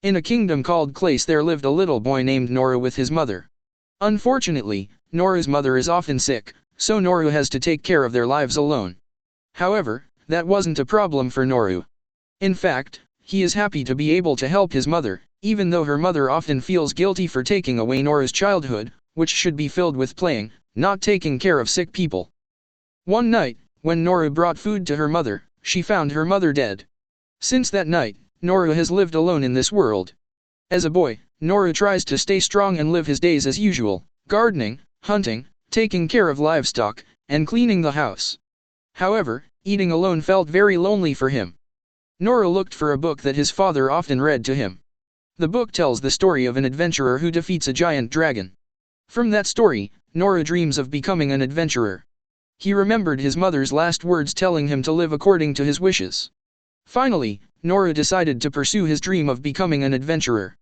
In a kingdom called Clace there lived a little boy named Noor with his mother. Unfortunately, Noor's mother is often sick, so Noor has to take care of their lives alone. However, that wasn't a problem for Noor. In fact, he is happy to be able to help his mother, even though her mother often feels guilty for taking away Noor's childhood, which should be filled with playing, not taking care of sick people. One night, when Noor brought food to her mother, she found her mother dead. Since that night, Noor has lived alone in this world. As a boy, Noor tries to stay strong and live his days as usual, gardening, hunting, taking care of livestock, and cleaning the house. However, eating alone felt very lonely for him. Noor looked for a book that his father often read to him. The book tells the story of an adventurer who defeats a giant dragon. From that story, Noor dreams of becoming an adventurer. He remembered his mother's last words telling him to live according to his wishes. Finally, Noor decided to pursue his dream of becoming an adventurer.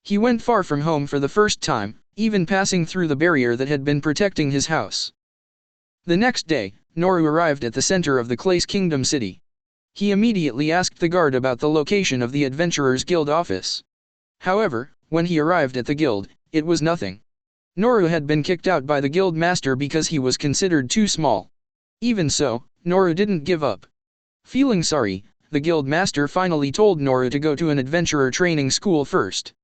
He went far from home for the first time, even passing through the barrier that had been protecting his house. The next day, Noor arrived at the center of the Clace Kingdom city. He immediately asked the guard about the location of the Adventurers Guild office. However, when he arrived at the guild, it was nothing. Noor had been kicked out by the guild master because he was considered too small. Even so, Noor didn't give up. Feeling sorry, the guild master finally told Noor to go to an adventurer training school first.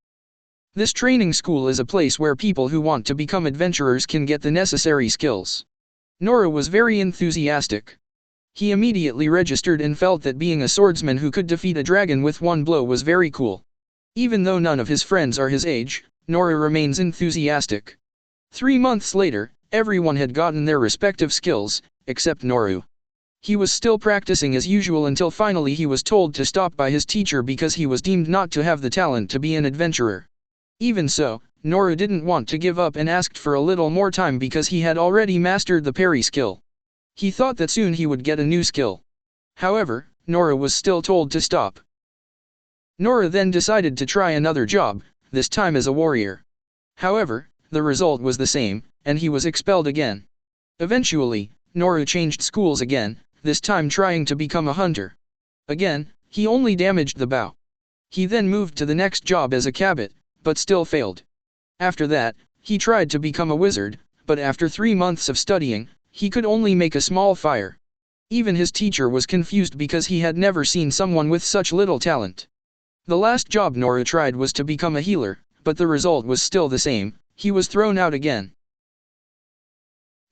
This training school is a place where people who want to become adventurers can get the necessary skills. Noor was very enthusiastic. He immediately registered and felt that being a swordsman who could defeat a dragon with one blow was very cool. Even though none of his friends are his age, Noor remains enthusiastic. 3 months later, everyone had gotten their respective skills, except Noor. He was still practicing as usual until finally he was told to stop by his teacher because he was deemed not to have the talent to be an adventurer. Even so, Noor didn't want to give up and asked for a little more time because he had already mastered the parry skill. He thought that soon he would get a new skill. However, Noor was still told to stop. Noor then decided to try another job, this time as a warrior. However, the result was the same, and he was expelled again. Eventually, Noor changed schools again, this time trying to become a hunter. Again, he only damaged the bow. He then moved to the next job as a cabbot, but still failed. After that, he tried to become a wizard, but after 3 months of studying, he could only make a small fire. Even his teacher was confused because he had never seen someone with such little talent. The last job Noor tried was to become a healer, but the result was still the same, he was thrown out again.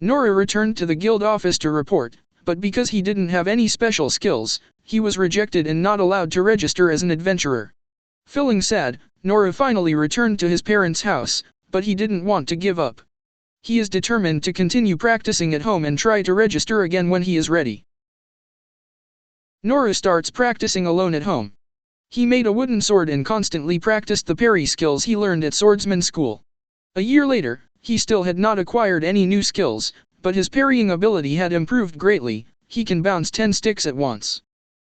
Noor returned to the guild office to report, but because he didn't have any special skills, he was rejected and not allowed to register as an adventurer. Feeling sad, Noor finally returned to his parents' house, but he didn't want to give up. He is determined to continue practicing at home and try to register again when he is ready. Noor starts practicing alone at home. He made a wooden sword and constantly practiced the parry skills he learned at swordsman school. A year later, he still had not acquired any new skills, but his parrying ability had improved greatly. He can bounce 10 sticks at once.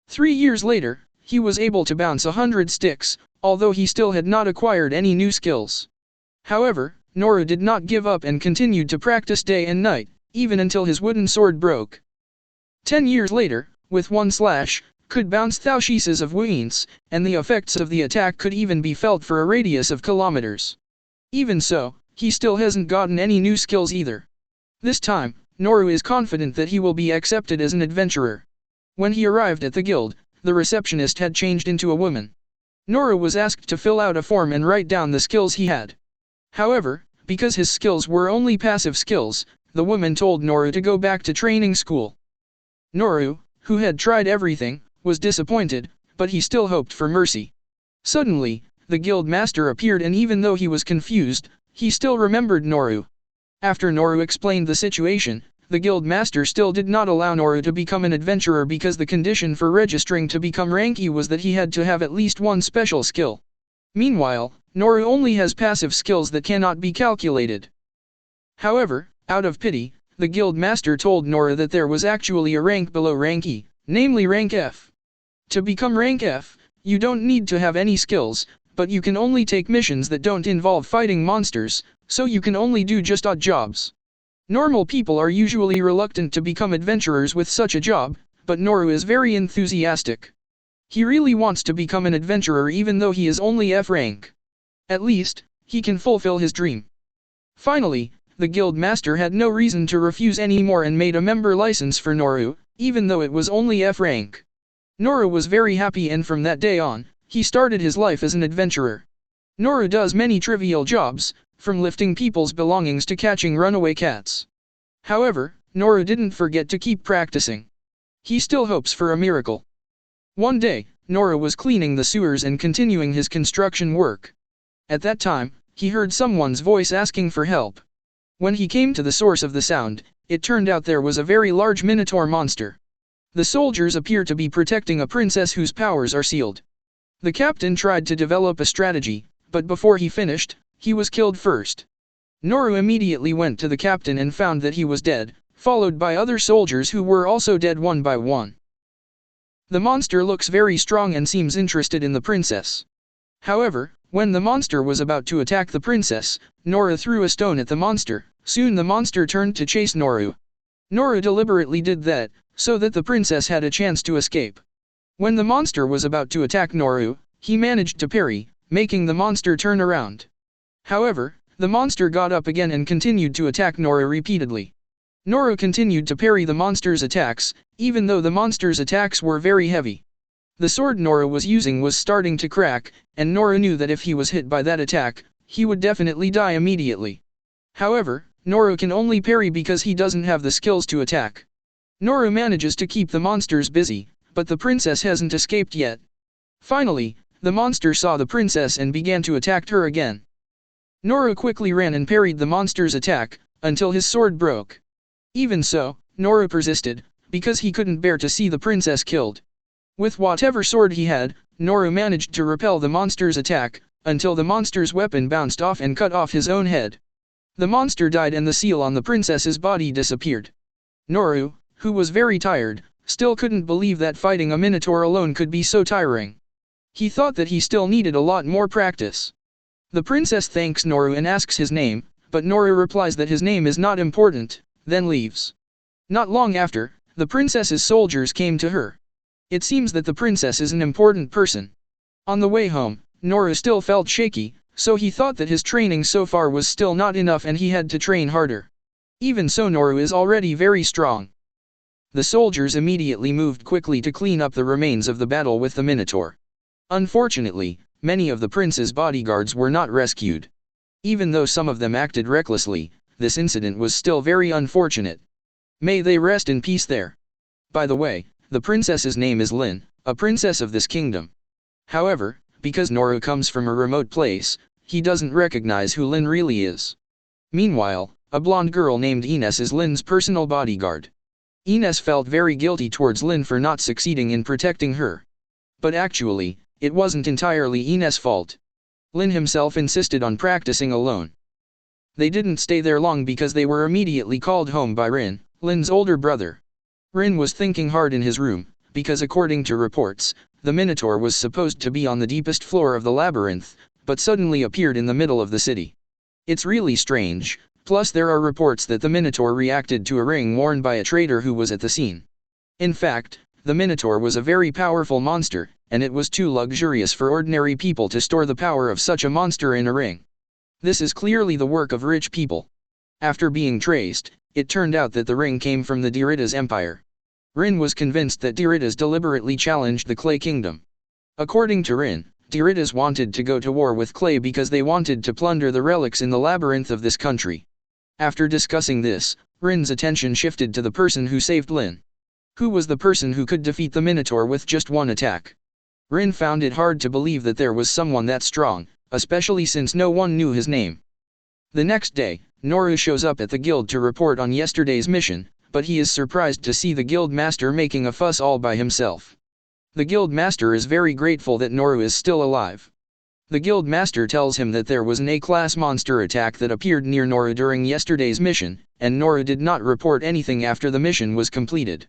3 years later, he was able to bounce 100 sticks, although he still had not acquired any new skills. However, Noor did not give up and continued to practice day and night, even until his wooden sword broke. 10 years later, with one slash, could bounce thousands of wounds, and the effects of the attack could even be felt for a radius of kilometers. Even so, he still hasn't gotten any new skills either. This time, Noor is confident that he will be accepted as an adventurer. When he arrived at the guild, the receptionist had changed into a woman. Noor was asked to fill out a form and write down the skills he had. However, because his skills were only passive skills, the woman told Noor to go back to training school. Noor, who had tried everything, was disappointed, but he still hoped for mercy. Suddenly, the guild master appeared, and even though he was confused, he still remembered Noor. After Noor explained the situation, the guild master still did not allow Noor to become an adventurer because the condition for registering to become ranky was that he had to have at least one special skill. Meanwhile, Noor only has passive skills that cannot be calculated. However, out of pity, the guild master told Noor that there was actually a rank below rank E, namely rank F. To become rank F, you don't need to have any skills, but you can only take missions that don't involve fighting monsters, so you can only do just odd jobs. Normal people are usually reluctant to become adventurers with such a job, but Noor is very enthusiastic. He really wants to become an adventurer even though he is only F rank. At least, he can fulfill his dream. Finally, the guild master had no reason to refuse anymore and made a member license for Noor, even though it was only F rank. Noor was very happy, and from that day on, he started his life as an adventurer. Noor does many trivial jobs, from lifting people's belongings to catching runaway cats. However, Noor didn't forget to keep practicing. He still hopes for a miracle. One day, Noor was cleaning the sewers and continuing his construction work. At that time, he heard someone's voice asking for help. When he came to the source of the sound, it turned out there was a very large minotaur monster. The soldiers appear to be protecting a princess whose powers are sealed. The captain tried to develop a strategy, but before he finished, he was killed first. Noor immediately went to the captain and found that he was dead, followed by other soldiers who were also dead one by one. The monster looks very strong and seems interested in the princess. However, when the monster was about to attack the princess, Noor threw a stone at the monster. Soon the monster turned to chase Noor. Noor deliberately did that, so that the princess had a chance to escape. When the monster was about to attack Noor, he managed to parry, making the monster turn around. However, the monster got up again and continued to attack Noor repeatedly. Noor continued to parry the monster's attacks, even though the monster's attacks were very heavy. The sword Noor was using was starting to crack, and Noor knew that if he was hit by that attack, he would definitely die immediately. However, Noor can only parry because he doesn't have the skills to attack. Noor manages to keep the monsters busy, but the princess hasn't escaped yet. Finally, the monster saw the princess and began to attack her again. Noor quickly ran and parried the monster's attack, until his sword broke. Even so, Noor persisted, because he couldn't bear to see the princess killed. With whatever sword he had, Noor managed to repel the monster's attack, until the monster's weapon bounced off and cut off his own head. The monster died and the seal on the princess's body disappeared. Noor, who was very tired, still couldn't believe that fighting a minotaur alone could be so tiring. He thought that he still needed a lot more practice. The princess thanks Noor and asks his name, but Noor replies that his name is not important, then leaves. Not long after, the princess's soldiers came to her. It seems that the princess is an important person. On the way home, Noor still felt shaky, so he thought that his training so far was still not enough and he had to train harder. Even so, Noor is already very strong. The soldiers immediately moved quickly to clean up the remains of the battle with the minotaur. Unfortunately, many of the prince's bodyguards were not rescued. Even though some of them acted recklessly, this incident was still very unfortunate. May they rest in peace there. By the way, the princess's name is Lynne, a princess of this kingdom. However, because Noor comes from a remote place, he doesn't recognize who Lynne really is. Meanwhile, a blonde girl named Ines is Lynne's personal bodyguard. Ines felt very guilty towards Lynne for not succeeding in protecting her. But actually, it wasn't entirely Ines' fault. Lynne himself insisted on practicing alone. They didn't stay there long because they were immediately called home by Rin, Lynne's older brother. Rin was thinking hard in his room, because according to reports, the Minotaur was supposed to be on the deepest floor of the labyrinth, but suddenly appeared in the middle of the city. It's really strange, plus there are reports that the Minotaur reacted to a ring worn by a traitor who was at the scene. In fact, the Minotaur was a very powerful monster, and it was too luxurious for ordinary people to store the power of such a monster in a ring. This is clearly the work of rich people. After being traced, it turned out that the ring came from the Dirida's empire. Rin was convinced that Dirida's deliberately challenged the Clay Kingdom. According to Rin, Dirida's wanted to go to war with Clay because they wanted to plunder the relics in the labyrinth of this country. After discussing this, Rin's attention shifted to the person who saved Lynne. Who was the person who could defeat the Minotaur with just one attack? Rin found it hard to believe that there was someone that strong, especially since no one knew his name. The next day, Noor shows up at the guild to report on yesterday's mission, but he is surprised to see the guild master making a fuss all by himself. The guild master is very grateful that Noor is still alive. The guild master tells him that there was an A-class monster attack that appeared near Noor during yesterday's mission, and Noor did not report anything after the mission was completed.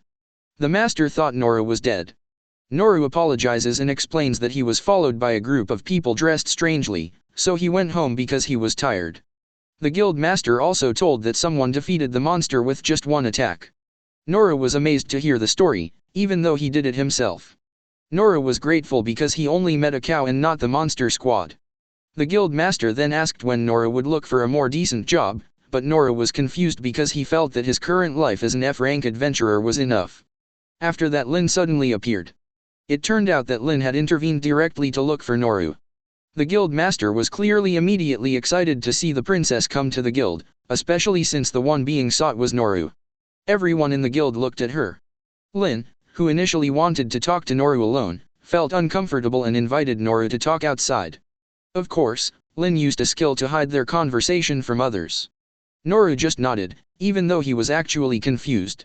The master thought Noor was dead. Noor apologizes and explains that he was followed by a group of people dressed strangely, so he went home because he was tired. The guild master also told that someone defeated the monster with just one attack. Noor was amazed to hear the story, even though he did it himself. Noor was grateful because he only met a cow and not the monster squad. The guild master then asked when Noor would look for a more decent job, but Noor was confused because he felt that his current life as an F-rank adventurer was enough. After that, Lynne suddenly appeared. It turned out that Lynne had intervened directly to look for Noor. The guild master was clearly immediately excited to see the princess come to the guild, especially since the one being sought was Noor. Everyone in the guild looked at her. Lynne, who initially wanted to talk to Noor alone, felt uncomfortable and invited Noor to talk outside. Of course, Lynne used a skill to hide their conversation from others. Noor just nodded, even though he was actually confused.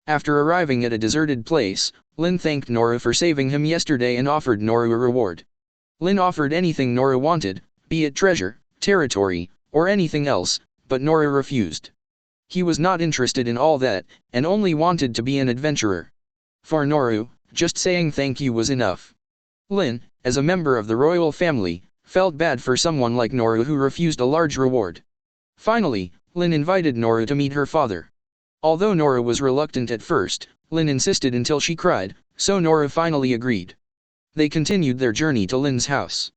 After arriving at a deserted place, Lynne thanked Noor for saving him yesterday and offered Noor a reward. Lynne offered anything Noor wanted, be it treasure, territory, or anything else, but Noor refused. He was not interested in all that, and only wanted to be an adventurer. For Noor, just saying thank you was enough. Lynne, as a member of the royal family, felt bad for someone like Noor who refused a large reward. Finally, Lynne invited Noor to meet her father. Although Noor was reluctant at first, Lynne insisted until she cried, so Noor finally agreed. They continued their journey to Lynne's house.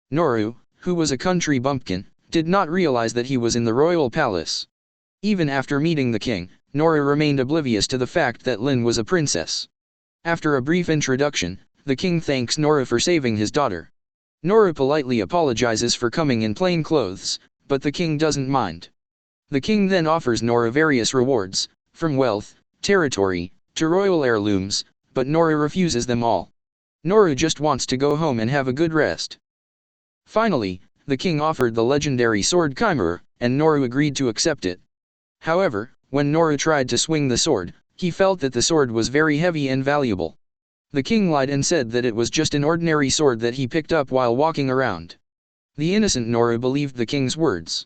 Noor, who was a country bumpkin, did not realize that he was in the royal palace. Even after meeting the king, Noor remained oblivious to the fact that Lynne was a princess. After a brief introduction, the king thanks Noor for saving his daughter. Noor politely apologizes for coming in plain clothes, but the king doesn't mind. The king then offers Noor various rewards, from wealth, territory, to royal heirlooms, but Noor refuses them all. Noor just wants to go home and have a good rest. Finally, the king offered the legendary sword Chimera, and Noor agreed to accept it. However, when Noor tried to swing the sword, he felt that the sword was very heavy and valuable. The king lied and said that it was just an ordinary sword that he picked up while walking around. The innocent Noor believed the king's words.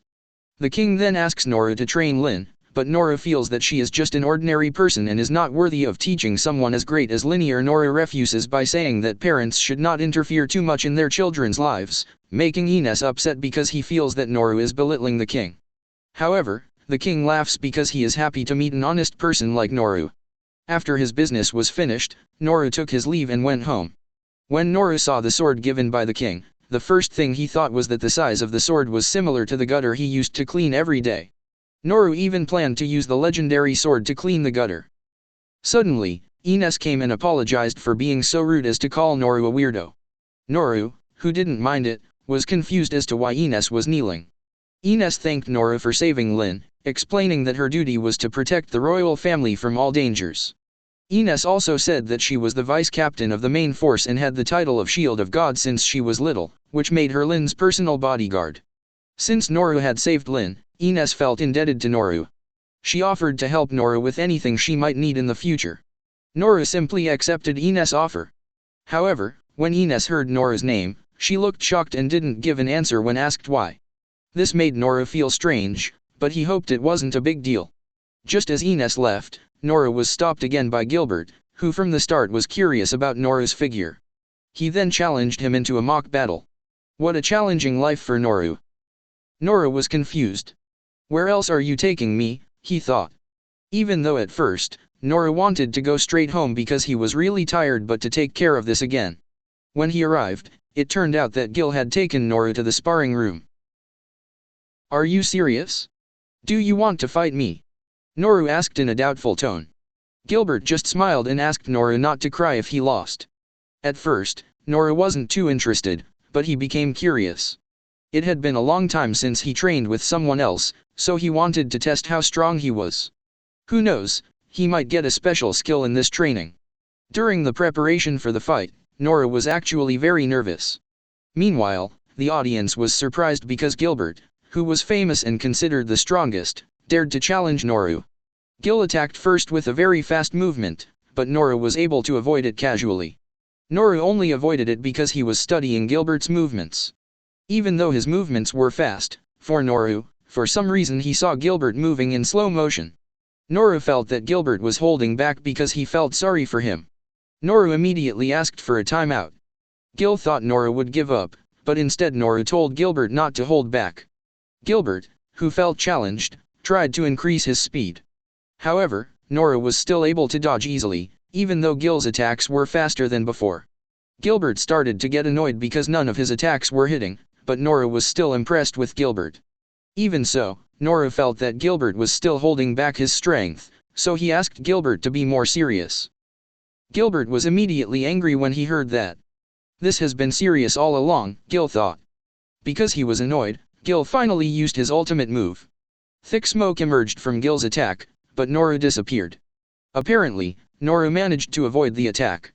The king then asks Noor to train Lynne, but Noor feels that she is just an ordinary person and is not worthy of teaching someone as great as Lynne. Noor refuses by saying that parents should not interfere too much in their children's lives, making Ines upset because he feels that Noor is belittling the king. However, the king laughs because he is happy to meet an honest person like Noor. After his business was finished, Noor took his leave and went home. When Noor saw the sword given by the king, the first thing he thought was that the size of the sword was similar to the gutter he used to clean every day. Noor even planned to use the legendary sword to clean the gutter. Suddenly, Ines came and apologized for being so rude as to call Noor a weirdo. Noor, who didn't mind it, was confused as to why Ines was kneeling. Ines thanked Noor for saving Lynne, explaining that her duty was to protect the royal family from all dangers. Ines also said that she was the vice captain of the main force and had the title of Shield of God since she was little, which made her Lynne's personal bodyguard. Since Noor had saved Lynne, Ines felt indebted to Noor. She offered to help Noor with anything she might need in the future. Noor simply accepted Ines' offer. However, when Ines heard Noor's name, she looked shocked and didn't give an answer when asked why. This made Noor feel strange, but he hoped it wasn't a big deal. Just as Ines left, Noor was stopped again by Gilbert, who from the start was curious about Noor's figure. He then challenged him into a mock battle. What a challenging life for Noor. Noor was confused. Where else are you taking me, he thought. Even though at first, Noor wanted to go straight home because he was really tired but to take care of this again. When he arrived, it turned out that Gil had taken Noor to the sparring room. Are you serious? Do you want to fight me? Noor asked in a doubtful tone. Gilbert just smiled and asked Noor not to cry if he lost. At first, Noor wasn't too interested, but he became curious. It had been a long time since he trained with someone else, so he wanted to test how strong he was. Who knows, he might get a special skill in this training. During the preparation for the fight, Noor was actually very nervous. Meanwhile, the audience was surprised because Gilbert, who was famous and considered the strongest, dared to challenge Noor. Gil attacked first with a very fast movement, but Noor was able to avoid it casually. Noor only avoided it because he was studying Gilbert's movements. Even though his movements were fast, for Noor, for some reason he saw Gilbert moving in slow motion. Noor felt that Gilbert was holding back because he felt sorry for him. Noor immediately asked for a timeout. Gil thought Noor would give up, but instead Noor told Gilbert not to hold back. Gilbert, who felt challenged, tried to increase his speed. However, Noor was still able to dodge easily, even though Gil's attacks were faster than before. Gilbert started to get annoyed because none of his attacks were hitting, but Noor was still impressed with Gilbert. Even so, Noor felt that Gilbert was still holding back his strength, so he asked Gilbert to be more serious. Gilbert was immediately angry when he heard that. This has been serious all along, Gil thought. Because he was annoyed, Gil finally used his ultimate move. Thick smoke emerged from Gil's attack, but Noor disappeared. Apparently, Noor managed to avoid the attack.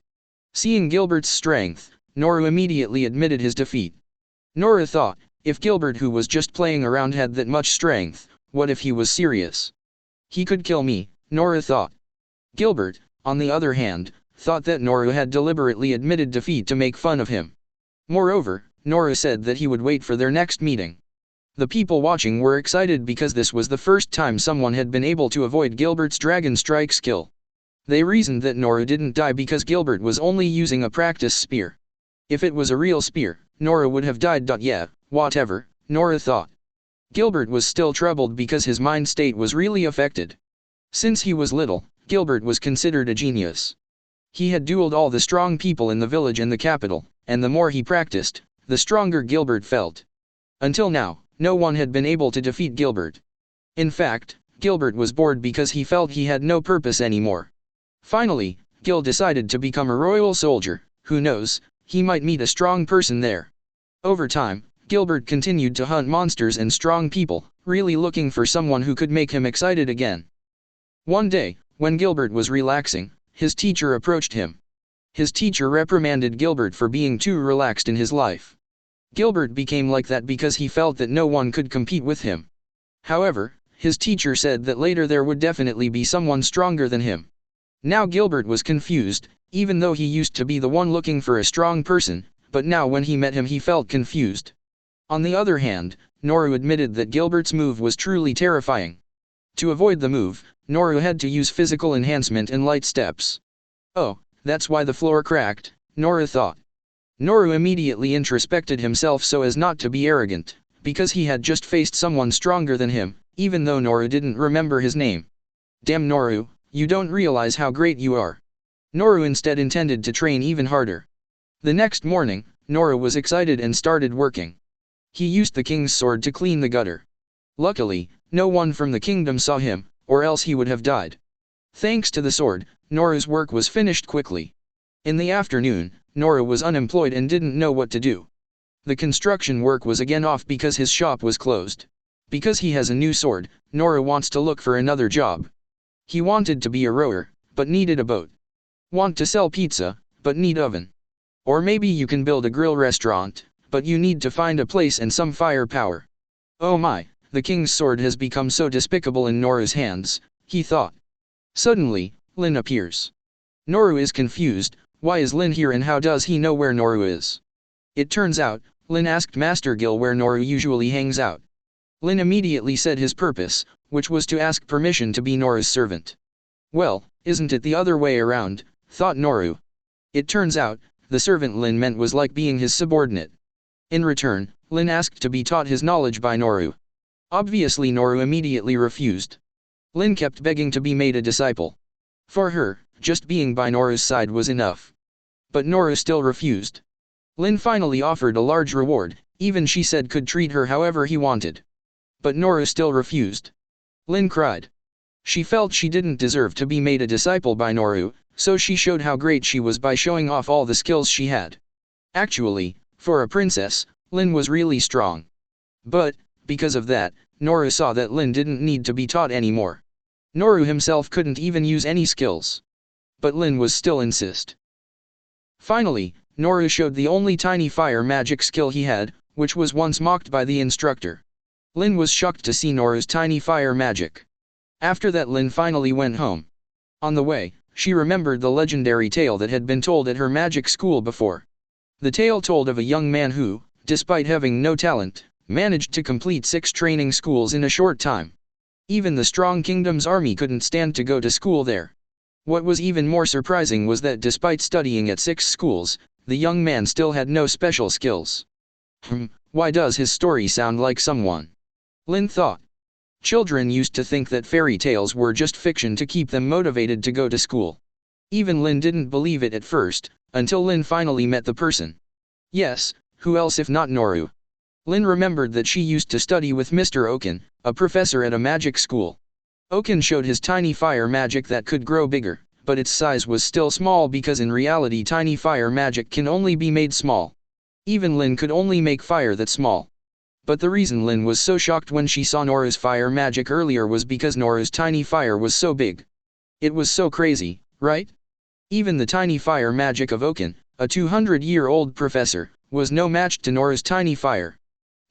Seeing Gilbert's strength, Noor immediately admitted his defeat. Noor thought, if Gilbert, who was just playing around, had that much strength, what if he was serious? He could kill me, Noor thought. Gilbert, on the other hand, thought that Noor had deliberately admitted defeat to make fun of him. Moreover, Noor said that he would wait for their next meeting. The people watching were excited because this was the first time someone had been able to avoid Gilbert's dragon strike skill. They reasoned that Noor didn't die because Gilbert was only using a practice spear. If it was a real spear, Noor would have died. Yeah, whatever, Noor thought. Gilbert was still troubled because his mind state was really affected. Since he was little, Gilbert was considered a genius. He had dueled all the strong people in the village and the capital, and the more he practiced, the stronger Gilbert felt. Until now, no one had been able to defeat Gilbert. In fact, Gilbert was bored because he felt he had no purpose anymore. Finally, Gil decided to become a royal soldier. Who knows, he might meet a strong person there. Over time, Gilbert continued to hunt monsters and strong people, really looking for someone who could make him excited again. One day, when Gilbert was relaxing, his teacher approached him. His teacher reprimanded Gilbert for being too relaxed in his life. Gilbert became like that because he felt that no one could compete with him. However, his teacher said that later there would definitely be someone stronger than him. Now Gilbert was confused, even though he used to be the one looking for a strong person, but now when he met him he felt confused. On the other hand, Noor admitted that Gilbert's move was truly terrifying. To avoid the move, Noor had to use physical enhancement and light steps. Oh, that's why the floor cracked, Noor thought. Noor immediately introspected himself so as not to be arrogant, because he had just faced someone stronger than him, even though Noor didn't remember his name. Damn Noor, you don't realize how great you are. Noor instead intended to train even harder. The next morning, Noor was excited and started working. He used the king's sword to clean the gutter. Luckily, no one from the kingdom saw him, or else he would have died. Thanks to the sword, Noor's work was finished quickly. In the afternoon, Noor was unemployed and didn't know what to do. The construction work was again off because his shop was closed. Because he has a new sword, Noor wants to look for another job. He wanted to be a rower, but needed a boat. Want to sell pizza, but need oven. Or maybe you can build a grill restaurant, but you need to find a place and some firepower. Oh my, the king's sword has become so despicable in Noor's hands, he thought. Suddenly, Lynne appears. Noor is confused. Why is Lynne here and how does he know where Noor is? It turns out, Lynne asked Master Gil where Noor usually hangs out. Lynne immediately said his purpose, which was to ask permission to be Noor's servant. Well, isn't it the other way around, thought Noor. It turns out, the servant Lynne meant was like being his subordinate. In return, Lynne asked to be taught his knowledge by Noor. Obviously Noor immediately refused. Lynne kept begging to be made a disciple. For her, just being by Noor's side was enough. But Noor still refused. Lynne finally offered a large reward, even she said could treat her however he wanted. But Noor still refused. Lynne cried. She felt she didn't deserve to be made a disciple by Noor, so she showed how great she was by showing off all the skills she had. Actually, for a princess, Lynne was really strong. But, because of that, Noor saw that Lynne didn't need to be taught anymore. Noor himself couldn't even use any skills. But Lynne was still insist. Finally, Noor showed the only tiny fire magic skill he had, which was once mocked by the instructor. Lynne was shocked to see Noor's tiny fire magic. After that Lynne finally went home. On the way, she remembered the legendary tale that had been told at her magic school before. The tale told of a young man who, despite having no talent, managed to complete 6 training schools in a short time. Even the strong kingdom's army couldn't stand to go to school there. What was even more surprising was that despite studying at 6 schools, the young man still had no special skills. Why does his story sound like someone? Lynne thought. Children used to think that fairy tales were just fiction to keep them motivated to go to school. Even Lynne didn't believe it at first, until Lynne finally met the person. Yes, who else if not Noor? Lynne remembered that she used to study with Mr. Oaken, a professor at a magic school. Oaken showed his tiny fire magic that could grow bigger, but its size was still small because in reality tiny fire magic can only be made small. Even Lynne could only make fire that small. But the reason Lynne was so shocked when she saw Noor's fire magic earlier was because Noor's tiny fire was so big. It was so crazy, right? Even the tiny fire magic of Oaken, a 200-year-old professor, was no match to Noor's tiny fire.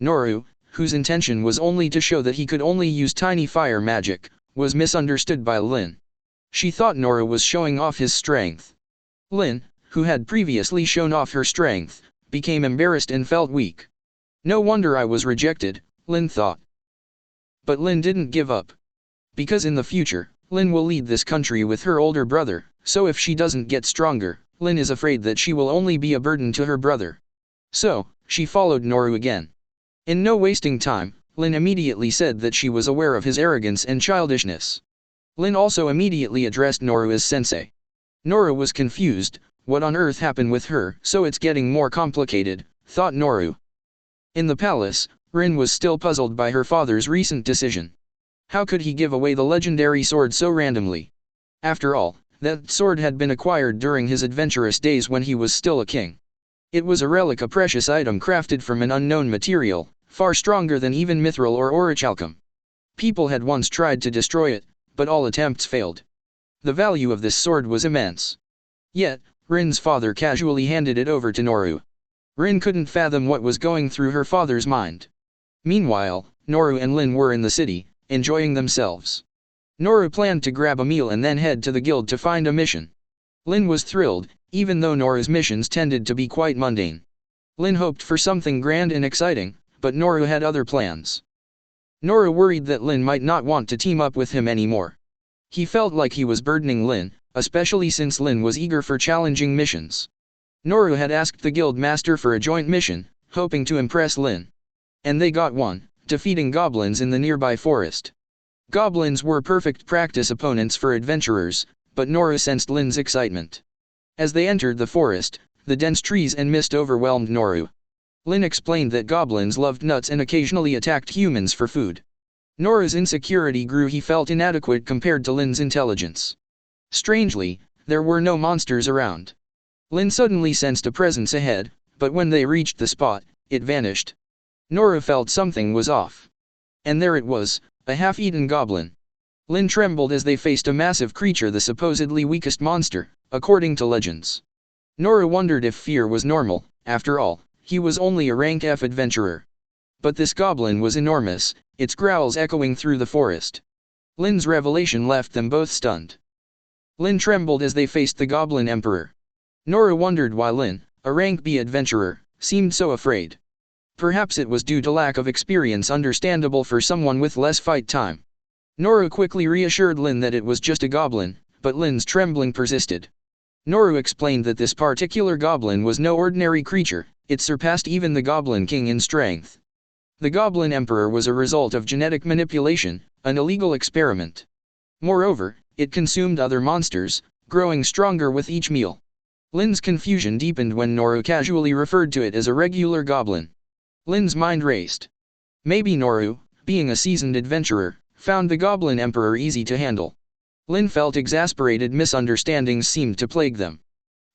Noor, whose intention was only to show that he could only use tiny fire magic, was misunderstood by Lynne. She thought Noor was showing off his strength. Lynne, who had previously shown off her strength, became embarrassed and felt weak. No wonder I was rejected, Lynne thought. But Lynne didn't give up. Because in the future, Lynne will lead this country with her older brother, so if she doesn't get stronger, Lynne is afraid that she will only be a burden to her brother. So, she followed Noor again. In no wasting time, Lynne immediately said that she was aware of his arrogance and childishness. Lynne also immediately addressed Noor as sensei. Noor was confused. What on earth happened with her? So it's getting more complicated, thought Noor. In the palace, Lynne was still puzzled by her father's recent decision. How could he give away the legendary sword so randomly? After all, that sword had been acquired during his adventurous days when he was still a king. It was a relic, a precious item crafted from an unknown material, far stronger than even mithril or orichalcum. People had once tried to destroy it, but all attempts failed. The value of this sword was immense. Yet, Lynne's father casually handed it over to Noor. Lynne couldn't fathom what was going through her father's mind. Meanwhile, Noor and Lynne were in the city, enjoying themselves. Noor planned to grab a meal and then head to the guild to find a mission. Lynne was thrilled, even though Noor's missions tended to be quite mundane. Lynne hoped for something grand and exciting, but Noor had other plans. Noor worried that Lynne might not want to team up with him anymore. He felt like he was burdening Lynne, especially since Lynne was eager for challenging missions. Noor had asked the guild master for a joint mission, hoping to impress Lynne. And they got one, defeating goblins in the nearby forest. Goblins were perfect practice opponents for adventurers, but Noor sensed Lynne's excitement. As they entered the forest, the dense trees and mist overwhelmed Noor. Lynne explained that goblins loved nuts and occasionally attacked humans for food. Noor's insecurity grew. He felt inadequate compared to Lynne's intelligence. Strangely, there were no monsters around. Lynne suddenly sensed a presence ahead, but when they reached the spot, it vanished. Noor felt something was off. And there it was, a half-eaten goblin. Lynne trembled as they faced a massive creature, the supposedly weakest monster, according to legends. Noor wondered if fear was normal. After all, he was only a rank F adventurer. But this goblin was enormous, its growls echoing through the forest. Lynne's revelation left them both stunned. Lynne trembled as they faced the Goblin Emperor. Noor wondered why Lynne, a rank B adventurer, seemed so afraid. Perhaps it was due to lack of experience, understandable for someone with less fight time. Noor quickly reassured Lynne that it was just a goblin, but Lynne's trembling persisted. Noor explained that this particular goblin was no ordinary creature, it surpassed even the Goblin King in strength. The Goblin Emperor was a result of genetic manipulation, an illegal experiment. Moreover, it consumed other monsters, growing stronger with each meal. Lynne's confusion deepened when Noor casually referred to it as a regular goblin. Lynne's mind raced. Maybe Noor, being a seasoned adventurer, found the Goblin Emperor easy to handle. Lynne felt exasperated. Misunderstandings seemed to plague them.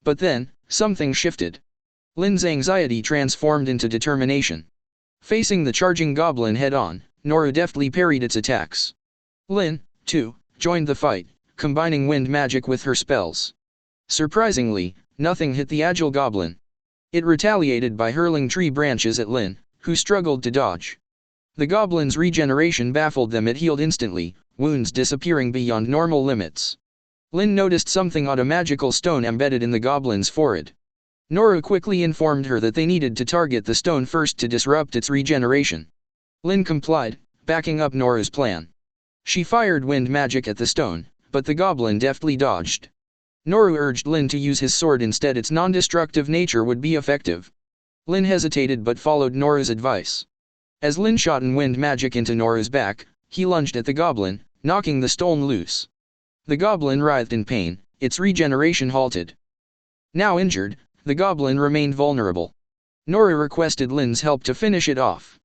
But then, something shifted. Lynne's anxiety transformed into determination. Facing the charging goblin head-on, Noor deftly parried its attacks. Lynne, too, joined the fight, combining wind magic with her spells. Surprisingly, nothing hit the agile goblin. It retaliated by hurling tree branches at Lynne, who struggled to dodge. The goblin's regeneration baffled them. It healed instantly, wounds disappearing beyond normal limits. Lynne noticed something odd, a magical stone embedded in the goblin's forehead. Noor quickly informed her that they needed to target the stone first to disrupt its regeneration. Lynne complied, backing up Noor's plan. She fired wind magic at the stone, but the goblin deftly dodged. Noor urged Lynne to use his sword instead. Its non-destructive nature would be effective. Lynne hesitated but followed Noor's advice. As Lynne shot wind magic into Noor's back, he lunged at the goblin, knocking the stone loose. The goblin writhed in pain, its regeneration halted. Now injured, the goblin remained vulnerable. Noor requested Lynne's help to finish it off.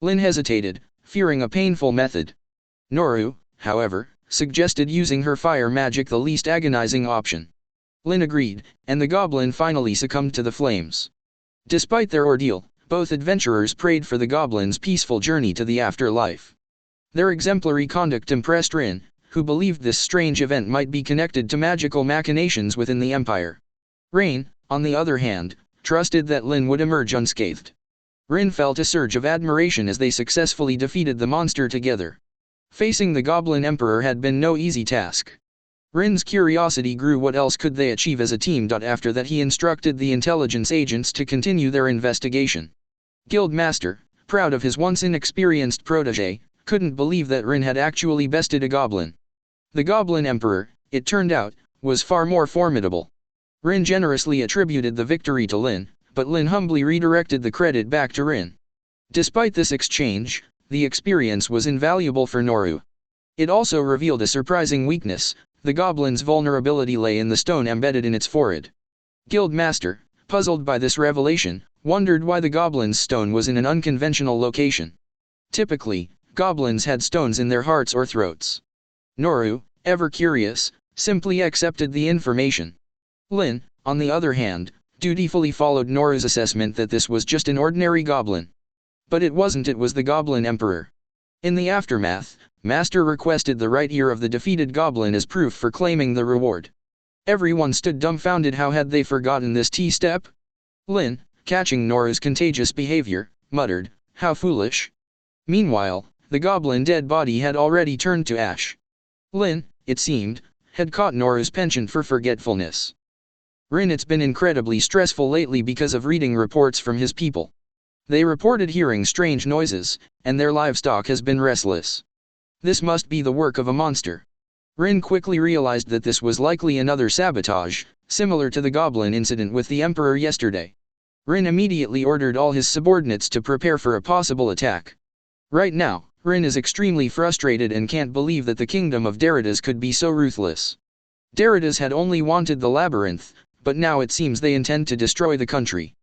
Lynne hesitated, fearing a painful method. Noor, however, suggested using her fire magic, the least agonizing option. Lynne agreed, and the goblin finally succumbed to the flames. Despite their ordeal, both adventurers prayed for the goblin's peaceful journey to the afterlife. Their exemplary conduct impressed Lynne, who believed this strange event might be connected to magical machinations within the Empire. Lynne, on the other hand, trusted that Lynne would emerge unscathed. Lynne felt a surge of admiration as they successfully defeated the monster together. Facing the Goblin Emperor had been no easy task. Lynne's curiosity grew. What else could they achieve as a team? After that, he instructed the intelligence agents to continue their investigation. Guildmaster, proud of his once inexperienced protege, couldn't believe that Lynne had actually bested a goblin. The Goblin Emperor, it turned out, was far more formidable. Lynne generously attributed the victory to Lynne, but Lynne humbly redirected the credit back to Lynne. Despite this exchange, the experience was invaluable for Noor. It also revealed a surprising weakness. The goblin's vulnerability lay in the stone embedded in its forehead. Guildmaster, puzzled by this revelation, wondered why the goblin's stone was in an unconventional location. Typically, goblins had stones in their hearts or throats. Noor, ever curious, simply accepted the information. Lynne, on the other hand, dutifully followed Noor's assessment that this was just an ordinary goblin. But it wasn't. It was the Goblin Emperor. In the aftermath, Master requested the right ear of the defeated goblin as proof for claiming the reward. Everyone stood dumbfounded. How had they forgotten this step? Lynne, catching Noor's contagious behavior, muttered, "How foolish." Meanwhile, the goblin dead body had already turned to ash. Lynne, it seemed, had caught Noor's penchant for forgetfulness. Lynne, it's been incredibly stressful lately because of reading reports from his people. They reported hearing strange noises, and their livestock has been restless. This must be the work of a monster. Lynne quickly realized that this was likely another sabotage, similar to the goblin incident with the Emperor yesterday. Lynne immediately ordered all his subordinates to prepare for a possible attack. Right now, Lynne is extremely frustrated and can't believe that the kingdom of Derridas could be so ruthless. Derridas had only wanted the labyrinth, but now it seems they intend to destroy the country.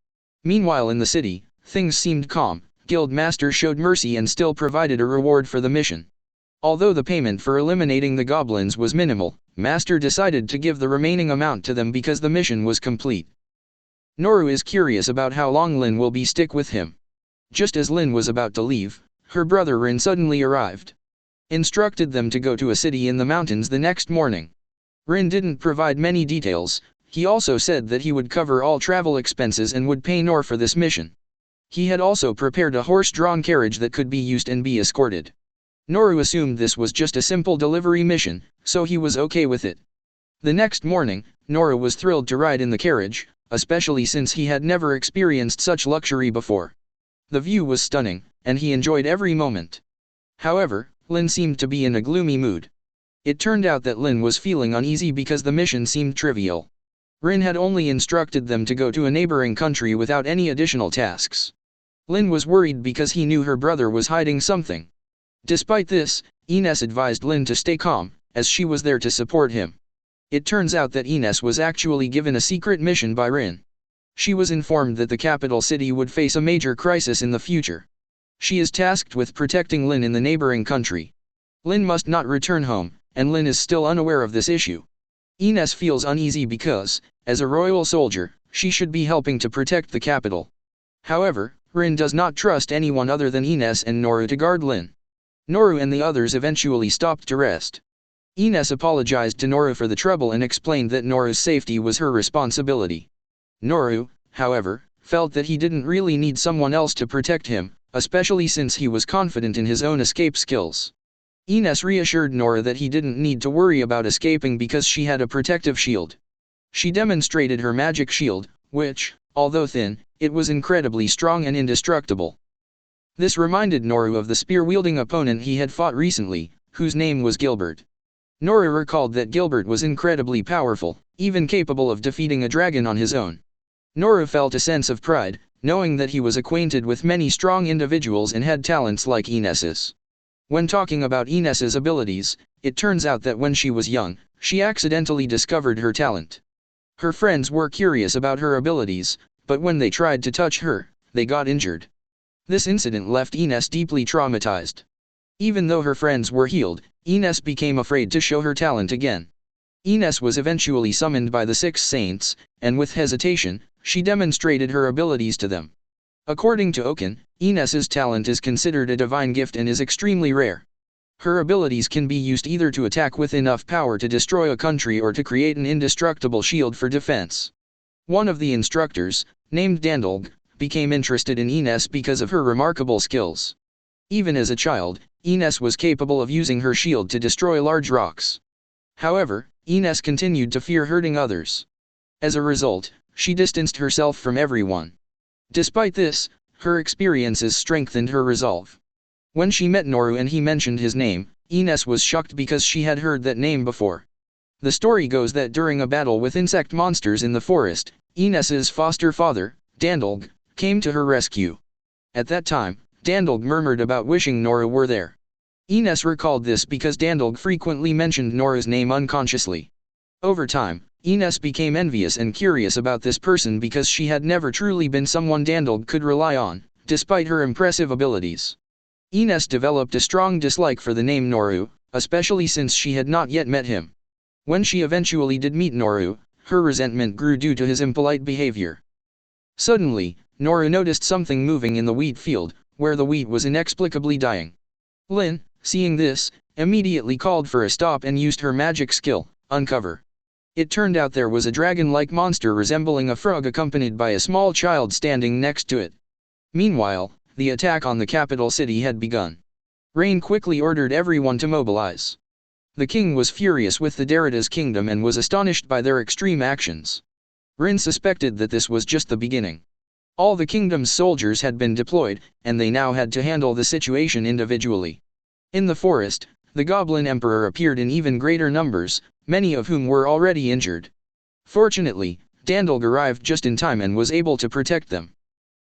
Meanwhile in the city, things seemed calm. Guildmaster showed mercy and still provided a reward for the mission. Although the payment for eliminating the goblins was minimal, Master decided to give the remaining amount to them because the mission was complete. Noor is curious about how long Lynne will be stick with him. Just as Lynne was about to leave, her brother Lynne suddenly arrived. Instructed them to go to a city in the mountains the next morning. Lynne didn't provide many details. He also said that he would cover all travel expenses and would pay Noor for this mission. He had also prepared a horse-drawn carriage that could be used and be escorted. Noor assumed this was just a simple delivery mission, so he was okay with it. The next morning, Noor was thrilled to ride in the carriage, especially since he had never experienced such luxury before. The view was stunning, and he enjoyed every moment. However, Lynne seemed to be in a gloomy mood. It turned out that Lynne was feeling uneasy because the mission seemed trivial. Lynne had only instructed them to go to a neighboring country without any additional tasks. Lynne was worried because he knew her brother was hiding something. Despite this, Ines advised Lynne to stay calm, as she was there to support him. It turns out that Ines was actually given a secret mission by Lynne. She was informed that the capital city would face a major crisis in the future. She is tasked with protecting Lynne in the neighboring country. Lynne must not return home, and Lynne is still unaware of this issue. Ines feels uneasy because, as a royal soldier, she should be helping to protect the capital. However, Lynne does not trust anyone other than Ines and Noor to guard Lynne. Noor and the others eventually stopped to rest. Ines apologized to Noor for the trouble and explained that Noor's safety was her responsibility. Noor, however, felt that he didn't really need someone else to protect him, especially since he was confident in his own escape skills. Ines reassured Noor that he didn't need to worry about escaping because she had a protective shield. She demonstrated her magic shield, which, although thin, it was incredibly strong and indestructible. This reminded Noor of the spear-wielding opponent he had fought recently, whose name was Gilbert. Noor recalled that Gilbert was incredibly powerful, even capable of defeating a dragon on his own. Noor felt a sense of pride, knowing that he was acquainted with many strong individuals and had talents like Ines's. When talking about Ines's abilities, it turns out that when she was young, she accidentally discovered her talent. Her friends were curious about her abilities, but when they tried to touch her, they got injured. This incident left Ines deeply traumatized. Even though her friends were healed, Ines became afraid to show her talent again. Ines was eventually summoned by the 6 saints, and with hesitation, she demonstrated her abilities to them. According to Oken, Ines's talent is considered a divine gift and is extremely rare. Her abilities can be used either to attack with enough power to destroy a country or to create an indestructible shield for defense. One of the instructors, named Dandalg, became interested in Ines because of her remarkable skills. Even as a child, Ines was capable of using her shield to destroy large rocks. However, Ines continued to fear hurting others. As a result, she distanced herself from everyone. Despite this, her experiences strengthened her resolve. When she met Noor and he mentioned his name, Ines was shocked because she had heard that name before. The story goes that during a battle with insect monsters in the forest, Ines's foster father, Dandalg, came to her rescue. At that time, Dandalg murmured about wishing Noor were there. Ines recalled this because Dandalg frequently mentioned Noor's name unconsciously. Over time, Ines became envious and curious about this person because she had never truly been someone Dandalg could rely on, despite her impressive abilities. Ines developed a strong dislike for the name Noor, especially since she had not yet met him. When she eventually did meet Noor, her resentment grew due to his impolite behavior. Suddenly, Noor noticed something moving in the wheat field, where the wheat was inexplicably dying. Lynne, seeing this, immediately called for a stop and used her magic skill, Uncover. It turned out there was a dragon-like monster resembling a frog accompanied by a small child standing next to it. Meanwhile, the attack on the capital city had begun. Rain quickly ordered everyone to mobilize. The king was furious with the Derrida's kingdom and was astonished by their extreme actions. Rin suspected that this was just the beginning. All the kingdom's soldiers had been deployed, and they now had to handle the situation individually. In the forest, the Goblin Emperor appeared in even greater numbers, many of whom were already injured. Fortunately, Dandalg arrived just in time and was able to protect them.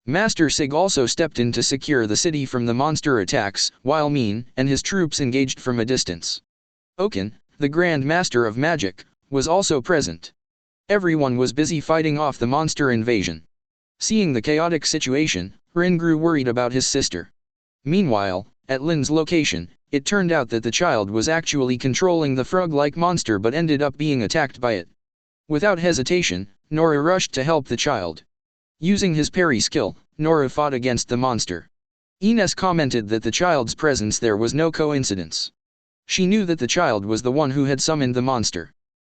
Master Sig also stepped in to secure the city from the monster attacks, while Mean and his troops engaged from a distance. Oken, the Grand Master of Magic, was also present. Everyone was busy fighting off the monster invasion. Seeing the chaotic situation, Rin grew worried about his sister. Meanwhile, at Lynne's location, it turned out that the child was actually controlling the frog-like monster but ended up being attacked by it. Without hesitation, Noor rushed to help the child. Using his parry skill, Noor fought against the monster. Ines commented that the child's presence there was no coincidence. She knew that the child was the one who had summoned the monster.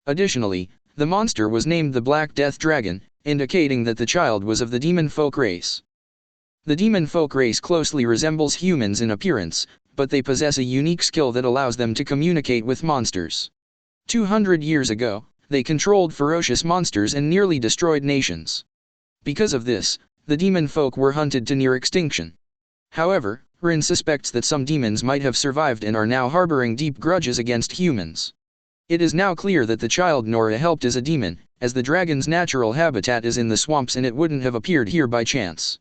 Additionally, the monster was named the Black Death Dragon, indicating that the child was of the demon folk race. The demon folk race closely resembles humans in appearance, but they possess a unique skill that allows them to communicate with monsters. 200 years ago, they controlled ferocious monsters and nearly destroyed nations. Because of this, the demon folk were hunted to near extinction. However, Rin suspects that some demons might have survived and are now harboring deep grudges against humans. It is now clear that the child Noor helped is a demon, as the dragon's natural habitat is in the swamps and it wouldn't have appeared here by chance.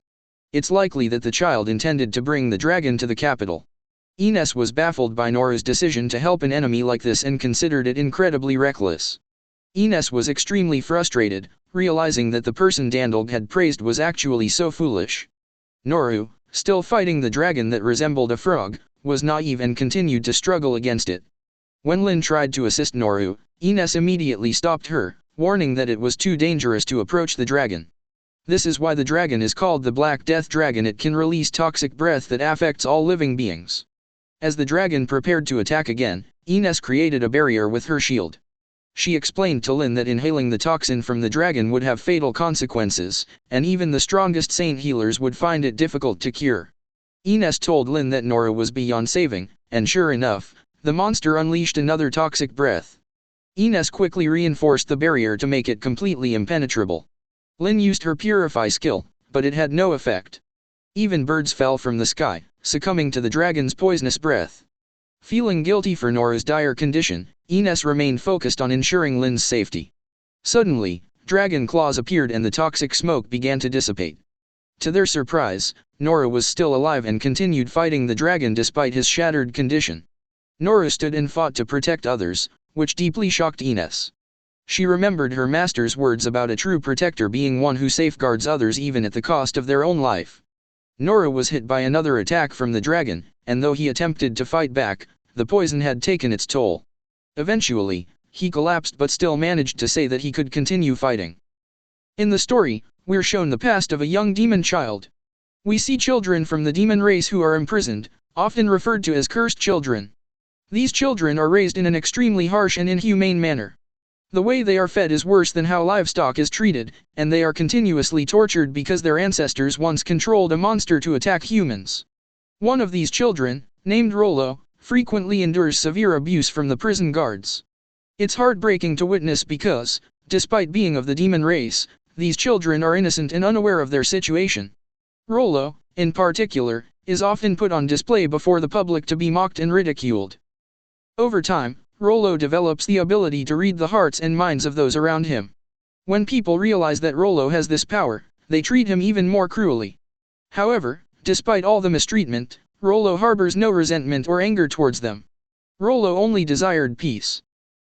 It's likely that the child intended to bring the dragon to the capital. Ines was baffled by Noor's decision to help an enemy like this and considered it incredibly reckless. Ines was extremely frustrated, realizing that the person Dandalg had praised was actually so foolish. Noor, still fighting the dragon that resembled a frog, was naive and continued to struggle against it. When Lynne tried to assist Noor, Ines immediately stopped her, warning that it was too dangerous to approach the dragon. This is why the dragon is called the Black Death Dragon. It can release toxic breath that affects all living beings. As the dragon prepared to attack again, Ines created a barrier with her shield. She explained to Lynne that inhaling the toxin from the dragon would have fatal consequences, and even the strongest saint healers would find it difficult to cure. Ines told Lynne that Noor was beyond saving, and sure enough, the monster unleashed another toxic breath. Ines quickly reinforced the barrier to make it completely impenetrable. Lynne used her purify skill, but it had no effect. Even birds fell from the sky, succumbing to the dragon's poisonous breath. Feeling guilty for Noor's dire condition, Ines remained focused on ensuring Lynne's safety. Suddenly, dragon claws appeared and the toxic smoke began to dissipate. To their surprise, Noor was still alive and continued fighting the dragon despite his shattered condition. Noor stood and fought to protect others, which deeply shocked Ines. She remembered her master's words about a true protector being one who safeguards others even at the cost of their own life. Noor was hit by another attack from the dragon, and though he attempted to fight back, the poison had taken its toll. Eventually, he collapsed but still managed to say that he could continue fighting. In the story, we're shown the past of a young demon child. We see children from the demon race who are imprisoned, often referred to as cursed children. These children are raised in an extremely harsh and inhumane manner. The way they are fed is worse than how livestock is treated, and they are continuously tortured because their ancestors once controlled a monster to attack humans. One of these children, named Rollo, frequently endures severe abuse from the prison guards. It's heartbreaking to witness because, despite being of the demon race, these children are innocent and unaware of their situation. Rollo, in particular, is often put on display before the public to be mocked and ridiculed. Over time, Rollo develops the ability to read the hearts and minds of those around him. When people realize that Rollo has this power, they treat him even more cruelly. However, despite all the mistreatment, Rollo harbors no resentment or anger towards them. Rollo only desired peace.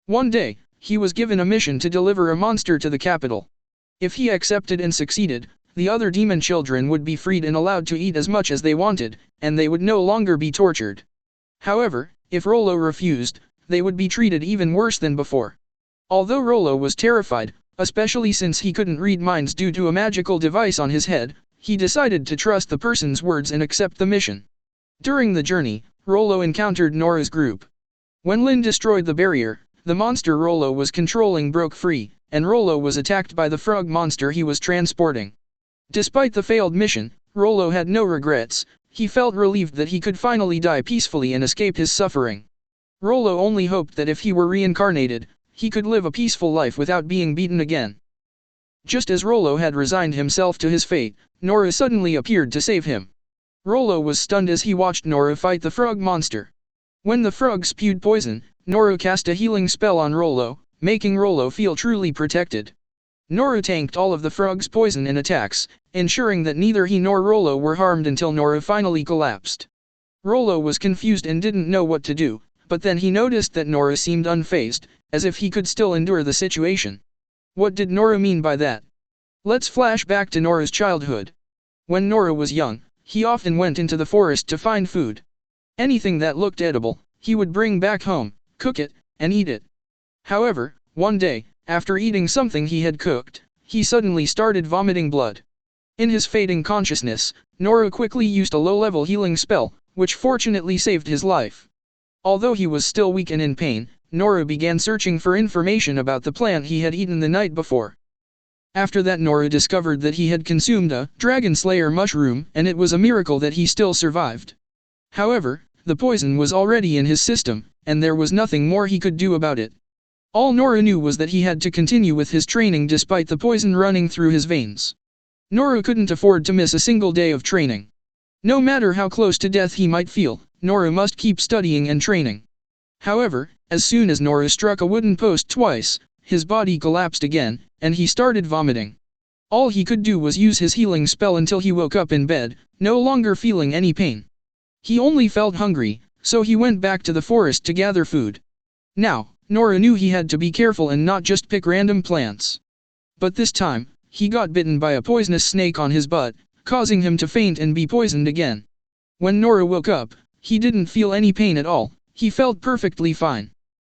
One day, he was given a mission to deliver a monster to the capital. If he accepted and succeeded, the other demon children would be freed and allowed to eat as much as they wanted, and they would no longer be tortured. However, if Rollo refused, they would be treated even worse than before. Although Rollo was terrified, especially since he couldn't read minds due to a magical device on his head, he decided to trust the person's words and accept the mission. During the journey, Rollo encountered Noor's group. When Lynne destroyed the barrier, the monster Rollo was controlling broke free, and Rollo was attacked by the frog monster he was transporting. Despite the failed mission, Rollo had no regrets. He felt relieved that he could finally die peacefully and escape his suffering. Rollo only hoped that if he were reincarnated, he could live a peaceful life without being beaten again. Just as Rollo had resigned himself to his fate, Noor suddenly appeared to save him. Rollo was stunned as he watched Noor fight the frog monster. When the frog spewed poison, Noor cast a healing spell on Rollo, making Rollo feel truly protected. Noor tanked all of the frog's poison and attacks, ensuring that neither he nor Rollo were harmed until Noor finally collapsed. Rollo was confused and didn't know what to do, but then he noticed that Noor seemed unfazed, as if he could still endure the situation. What did Noor mean by that? Let's flash back to Noor's childhood. When Noor was young, he often went into the forest to find food. Anything that looked edible, he would bring back home, cook it, and eat it. However, one day, after eating something he had cooked, he suddenly started vomiting blood. In his fading consciousness, Noor quickly used a low-level healing spell, which fortunately saved his life. Although he was still weak and in pain, Noor began searching for information about the plant he had eaten the night before. After that, Noor discovered that he had consumed a dragon slayer mushroom, and it was a miracle that he still survived. However, the poison was already in his system, and there was nothing more he could do about it. All Noor knew was that he had to continue with his training despite the poison running through his veins. Noor couldn't afford to miss a single day of training. No matter how close to death he might feel, Noor must keep studying and training. However, as soon as Noor struck a wooden post twice, his body collapsed again, and he started vomiting. All he could do was use his healing spell until he woke up in bed, no longer feeling any pain. He only felt hungry, so he went back to the forest to gather food. Now, Noor knew he had to be careful and not just pick random plants. But this time, he got bitten by a poisonous snake on his butt, causing him to faint and be poisoned again. When Noor woke up, he didn't feel any pain at all. He felt perfectly fine.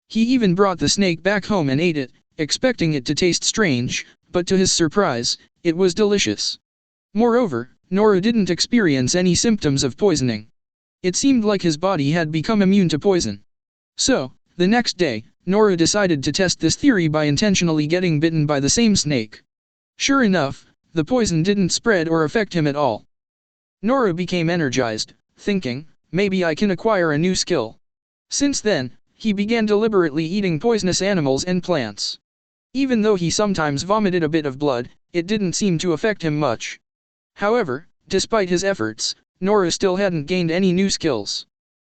He even brought the snake back home and ate it, expecting it to taste strange, but to his surprise, it was delicious. Moreover, Noor didn't experience any symptoms of poisoning. It seemed like his body had become immune to poison. So, the next day, Noor decided to test this theory by intentionally getting bitten by the same snake. Sure enough, the poison didn't spread or affect him at all. Noor became energized, thinking, maybe I can acquire a new skill. Since then, he began deliberately eating poisonous animals and plants. Even though he sometimes vomited a bit of blood, it didn't seem to affect him much. However, despite his efforts, Noor still hadn't gained any new skills.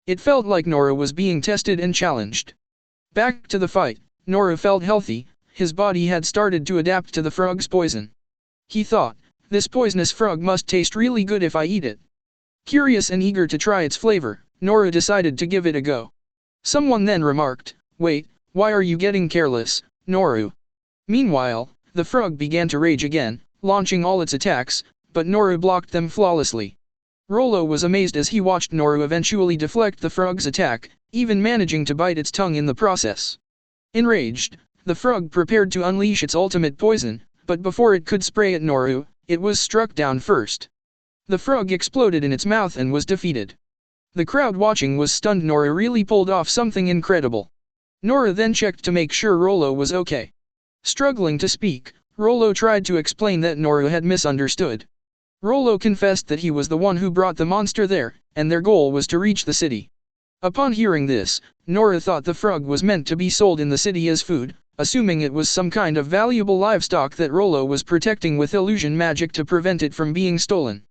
It felt like Noor was being tested and challenged. Back to the fight, Noor felt healthy. His body had started to adapt to the frog's poison. He thought, this poisonous frog must taste really good if I eat it. Curious and eager to try its flavor, Noor decided to give it a go. Someone then remarked, wait, Why are you getting careless, Noor? Meanwhile, the frog began to rage again, launching all its attacks, but Noor blocked them flawlessly. Rollo was amazed as he watched Noor eventually deflect the frog's attack, even managing to bite its tongue in the process. Enraged, the frog prepared to unleash its ultimate poison, but before it could spray at Noor, it was struck down first. The frog exploded in its mouth and was defeated. The crowd watching was stunned. Noor really pulled off something incredible. Noor then checked to make sure Rollo was okay. Struggling to speak, Rollo tried to explain that Noor had misunderstood. Rollo confessed that he was the one who brought the monster there, and their goal was to reach the city. Upon hearing this, Noor thought the frog was meant to be sold in the city as food, assuming it was some kind of valuable livestock that Rollo was protecting with illusion magic to prevent it from being stolen.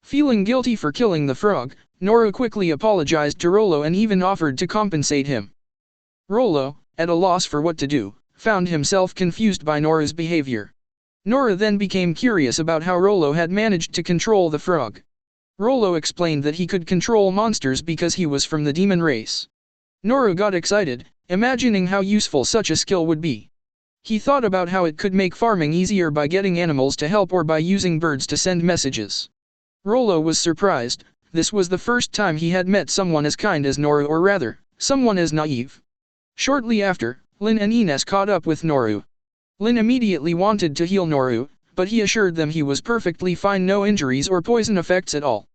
Feeling guilty for killing the frog, Noor quickly apologized to Rollo and even offered to compensate him. Rollo, at a loss for what to do, found himself confused by Noor's behavior. Noor then became curious about how Rollo had managed to control the frog. Rollo explained that he could control monsters because he was from the demon race. Noor got excited, imagining how useful such a skill would be. He thought about how it could make farming easier by getting animals to help or by using birds to send messages. Rollo was surprised. This was the first time he had met someone as kind as Noor, or rather, someone as naive. Shortly after, Lynne and Ines caught up with Noor. Lynne immediately wanted to heal Noor, but he assured them he was perfectly fine, no injuries or poison effects at all.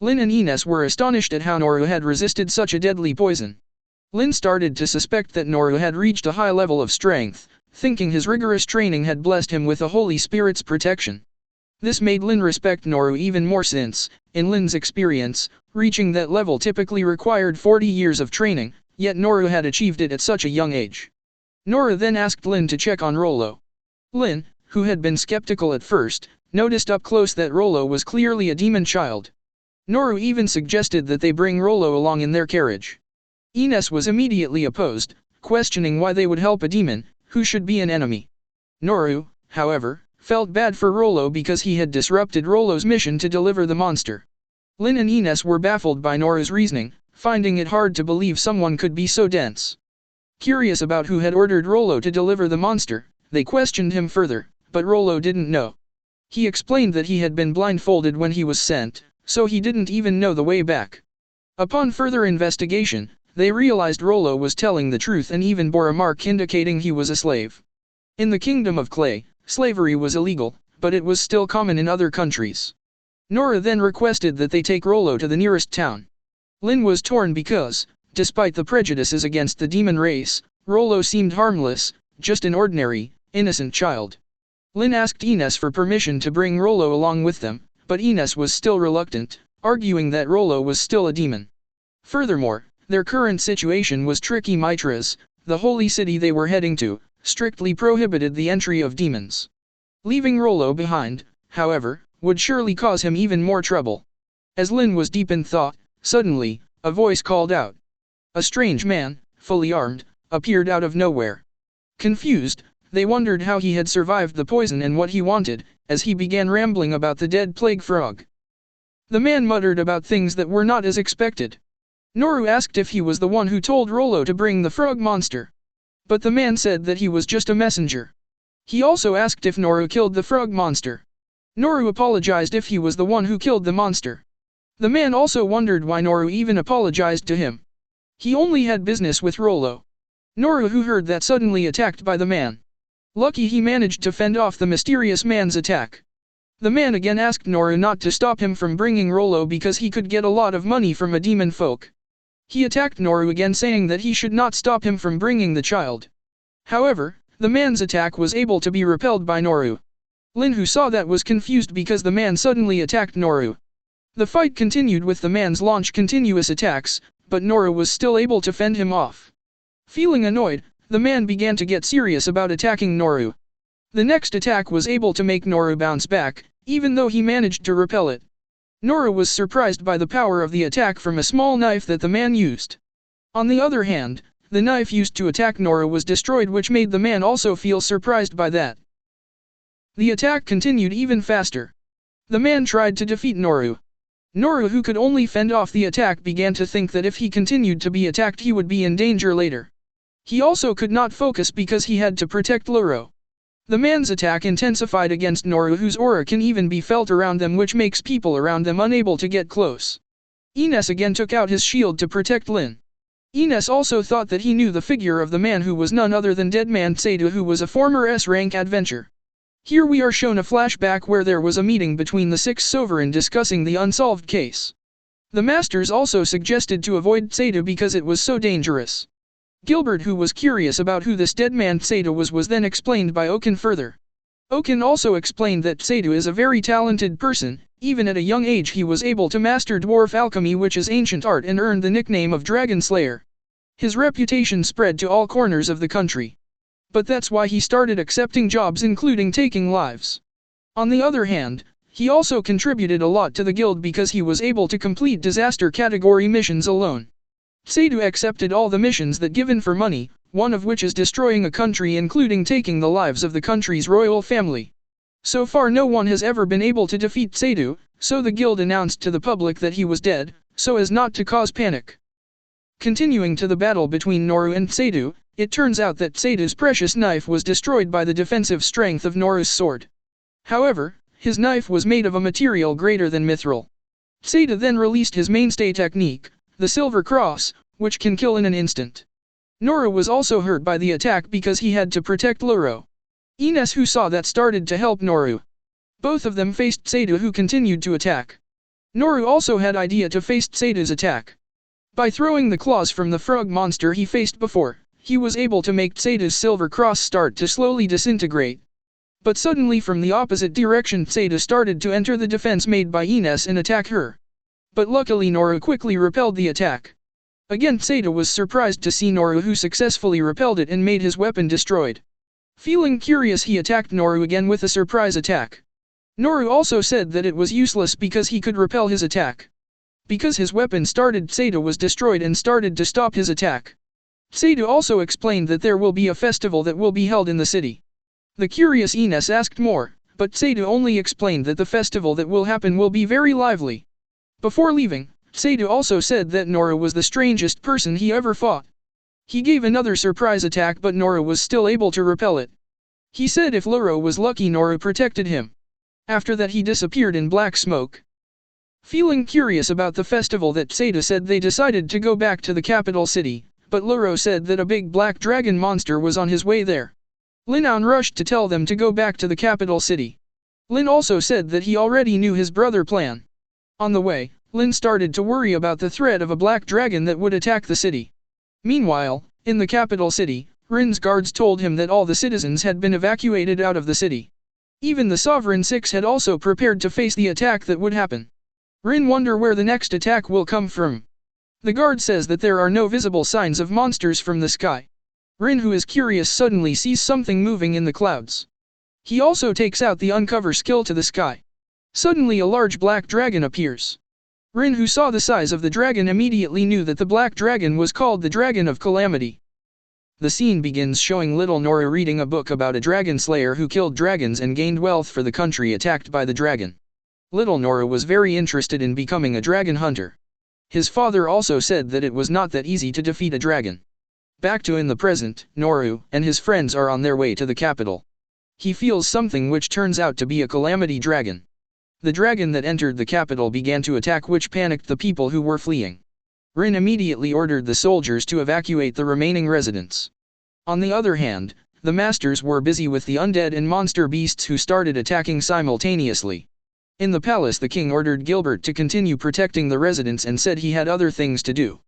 Lynne and Ines were astonished at how Noor had resisted such a deadly poison. Lynne started to suspect that Noor had reached a high level of strength, thinking his rigorous training had blessed him with a Holy Spirit's protection. This made Lynne respect Noor even more since, in Lynne's experience, reaching that level typically required 40 years of training, yet Noor had achieved it at such a young age. Noor then asked Lynne to check on Rollo. Lynne, who had been skeptical at first, noticed up close that Rollo was clearly a demon child. Noor even suggested that they bring Rollo along in their carriage. Ines was immediately opposed, questioning why they would help a demon, who should be an enemy. Noor, however, felt bad for Rollo because he had disrupted Rollo's mission to deliver the monster. Lynne and Ines were baffled by Noor's reasoning, finding it hard to believe someone could be so dense. Curious about who had ordered Rollo to deliver the monster, they questioned him further, but Rollo didn't know. He explained that he had been blindfolded when he was sent, so he didn't even know the way back. Upon further investigation, they realized Rollo was telling the truth and even bore a mark indicating he was a slave. In the Kingdom of Clay, slavery was illegal, but it was still common in other countries. Noor then requested that they take Rollo to the nearest town. Lynne was torn because, despite the prejudices against the demon race, Rollo seemed harmless, just an ordinary, innocent child. Lynne asked Ines for permission to bring Rollo along with them, but Ines was still reluctant, arguing that Rollo was still a demon. Furthermore, their current situation was tricky. Mitras, the holy city they were heading to, strictly prohibited the entry of demons. Leaving Rollo behind, however, would surely cause him even more trouble. As Lynne was deep in thought, suddenly, a voice called out. A strange man, fully armed, appeared out of nowhere. Confused, they wondered how he had survived the poison and what he wanted, as he began rambling about the dead plague frog. The man muttered about things that were not as expected. Noor asked if he was the one who told Rollo to bring the frog monster. But the man said that he was just a messenger. He also asked if Noor killed the frog monster. Noor apologized if he was the one who killed the monster. The man also wondered why Noor even apologized to him. He only had business with Rollo. Noor, who heard that, suddenly attacked by the man. Lucky he managed to fend off the mysterious man's attack. The man again asked Noor not to stop him from bringing Rollo because he could get a lot of money from a demon folk. He attacked Noor again, saying that he should not stop him from bringing the child. However, the man's attack was able to be repelled by Noor. Lynne, who saw that, was confused because the man suddenly attacked Noor. The fight continued with the man's launch continuous attacks, but Noor was still able to fend him off. Feeling annoyed, the man began to get serious about attacking Noor. The next attack was able to make Noor bounce back, even though he managed to repel it. Noor was surprised by the power of the attack from a small knife that the man used. On the other hand, the knife used to attack Noor was destroyed, which made the man also feel surprised by that. The attack continued even faster. The man tried to defeat Noor. Noor, who could only fend off the attack, began to think that if he continued to be attacked he would be in danger later. He also could not focus because he had to protect Luro. The man's attack intensified against Noor, whose aura can even be felt around them, which makes people around them unable to get close. Ines again took out his shield to protect Lynne. Ines also thought that he knew the figure of the man, who was none other than Deadman Sadu, who was a former S-rank adventurer. Here we are shown a flashback where there was a meeting between the 6 sovereign discussing the unsolved case. The masters also suggested to avoid Sadu because it was so dangerous. Gilbert, who was curious about who this Deadman Sadu was then explained by Oaken further. Oaken also explained that Sadu is a very talented person. Even at a young age he was able to master dwarf alchemy, which is ancient art, and earned the nickname of Dragon Slayer. His reputation spread to all corners of the country. But that's why he started accepting jobs, including taking lives. On the other hand, he also contributed a lot to the guild because he was able to complete disaster category missions alone. Sadu accepted all the missions that given for money, one of which is destroying a country, including taking the lives of the country's royal family. So far no one has ever been able to defeat Sadu, so the guild announced to the public that he was dead, so as not to cause panic. Continuing to the battle between Noor and Sadu, it turns out that Sadu's precious knife was destroyed by the defensive strength of Noor's sword. However, his knife was made of a material greater than mithril. Sadu then released his mainstay technique, the Silver Cross, which can kill in an instant. Noor was also hurt by the attack because he had to protect Luro. Ines, who saw that, started to help Noor. Both of them faced Sadu, who continued to attack. Noor also had idea to face Sadu's attack. By throwing the claws from the frog monster he faced before, he was able to make Sadu's silver cross start to slowly disintegrate. But suddenly from the opposite direction Sadu started to enter the defense made by Ines and attack her. But luckily Noor quickly repelled the attack. Again Sadu was surprised to see Noor, who successfully repelled it and made his weapon destroyed. Feeling curious, he attacked Noor again with a surprise attack. Noor also said that it was useless because he could repel his attack. Because his weapon started, Sadu was destroyed and started to stop his attack. Sadu also explained that there will be a festival that will be held in the city. The curious Ines asked more, but Sadu only explained that the festival that will happen will be very lively. Before leaving, Sadu also said that Noor was the strangest person he ever fought. He gave another surprise attack, but Noor was still able to repel it. He said if Luro was lucky, Noor protected him. After that he disappeared in black smoke. Feeling curious about the festival that Sadu said, they decided to go back to the capital city, but Luro said that a big black dragon monster was on his way there. Lynne rushed to tell them to go back to the capital city. Lynne also said that he already knew his brother's plan. On the way, Lynne started to worry about the threat of a black dragon that would attack the city. Meanwhile, in the capital city, Rin's guards told him that all the citizens had been evacuated out of the city. Even the Sovereign Six had also prepared to face the attack that would happen. Rin wonder where the next attack will come from. The guard says that there are no visible signs of monsters from the sky. Rin, who is curious, suddenly sees something moving in the clouds. He also takes out the uncover skill to the sky. Suddenly a large black dragon appears. Rin, who saw the size of the dragon, immediately knew that the black dragon was called the Dragon of Calamity. The scene begins showing little Noor reading a book about a dragon slayer who killed dragons and gained wealth for the country attacked by the dragon. Little Noor was very interested in becoming a dragon hunter. His father also said that it was not that easy to defeat a dragon. Back to in the present, Noor and his friends are on their way to the capital. He feels something which turns out to be a calamity dragon. The dragon that entered the capital began to attack, which panicked the people who were fleeing. Rin immediately ordered the soldiers to evacuate the remaining residents. On the other hand, the masters were busy with the undead and monster beasts who started attacking simultaneously. In the palace, the king ordered Gilbert to continue protecting the residents and said he had other things to do.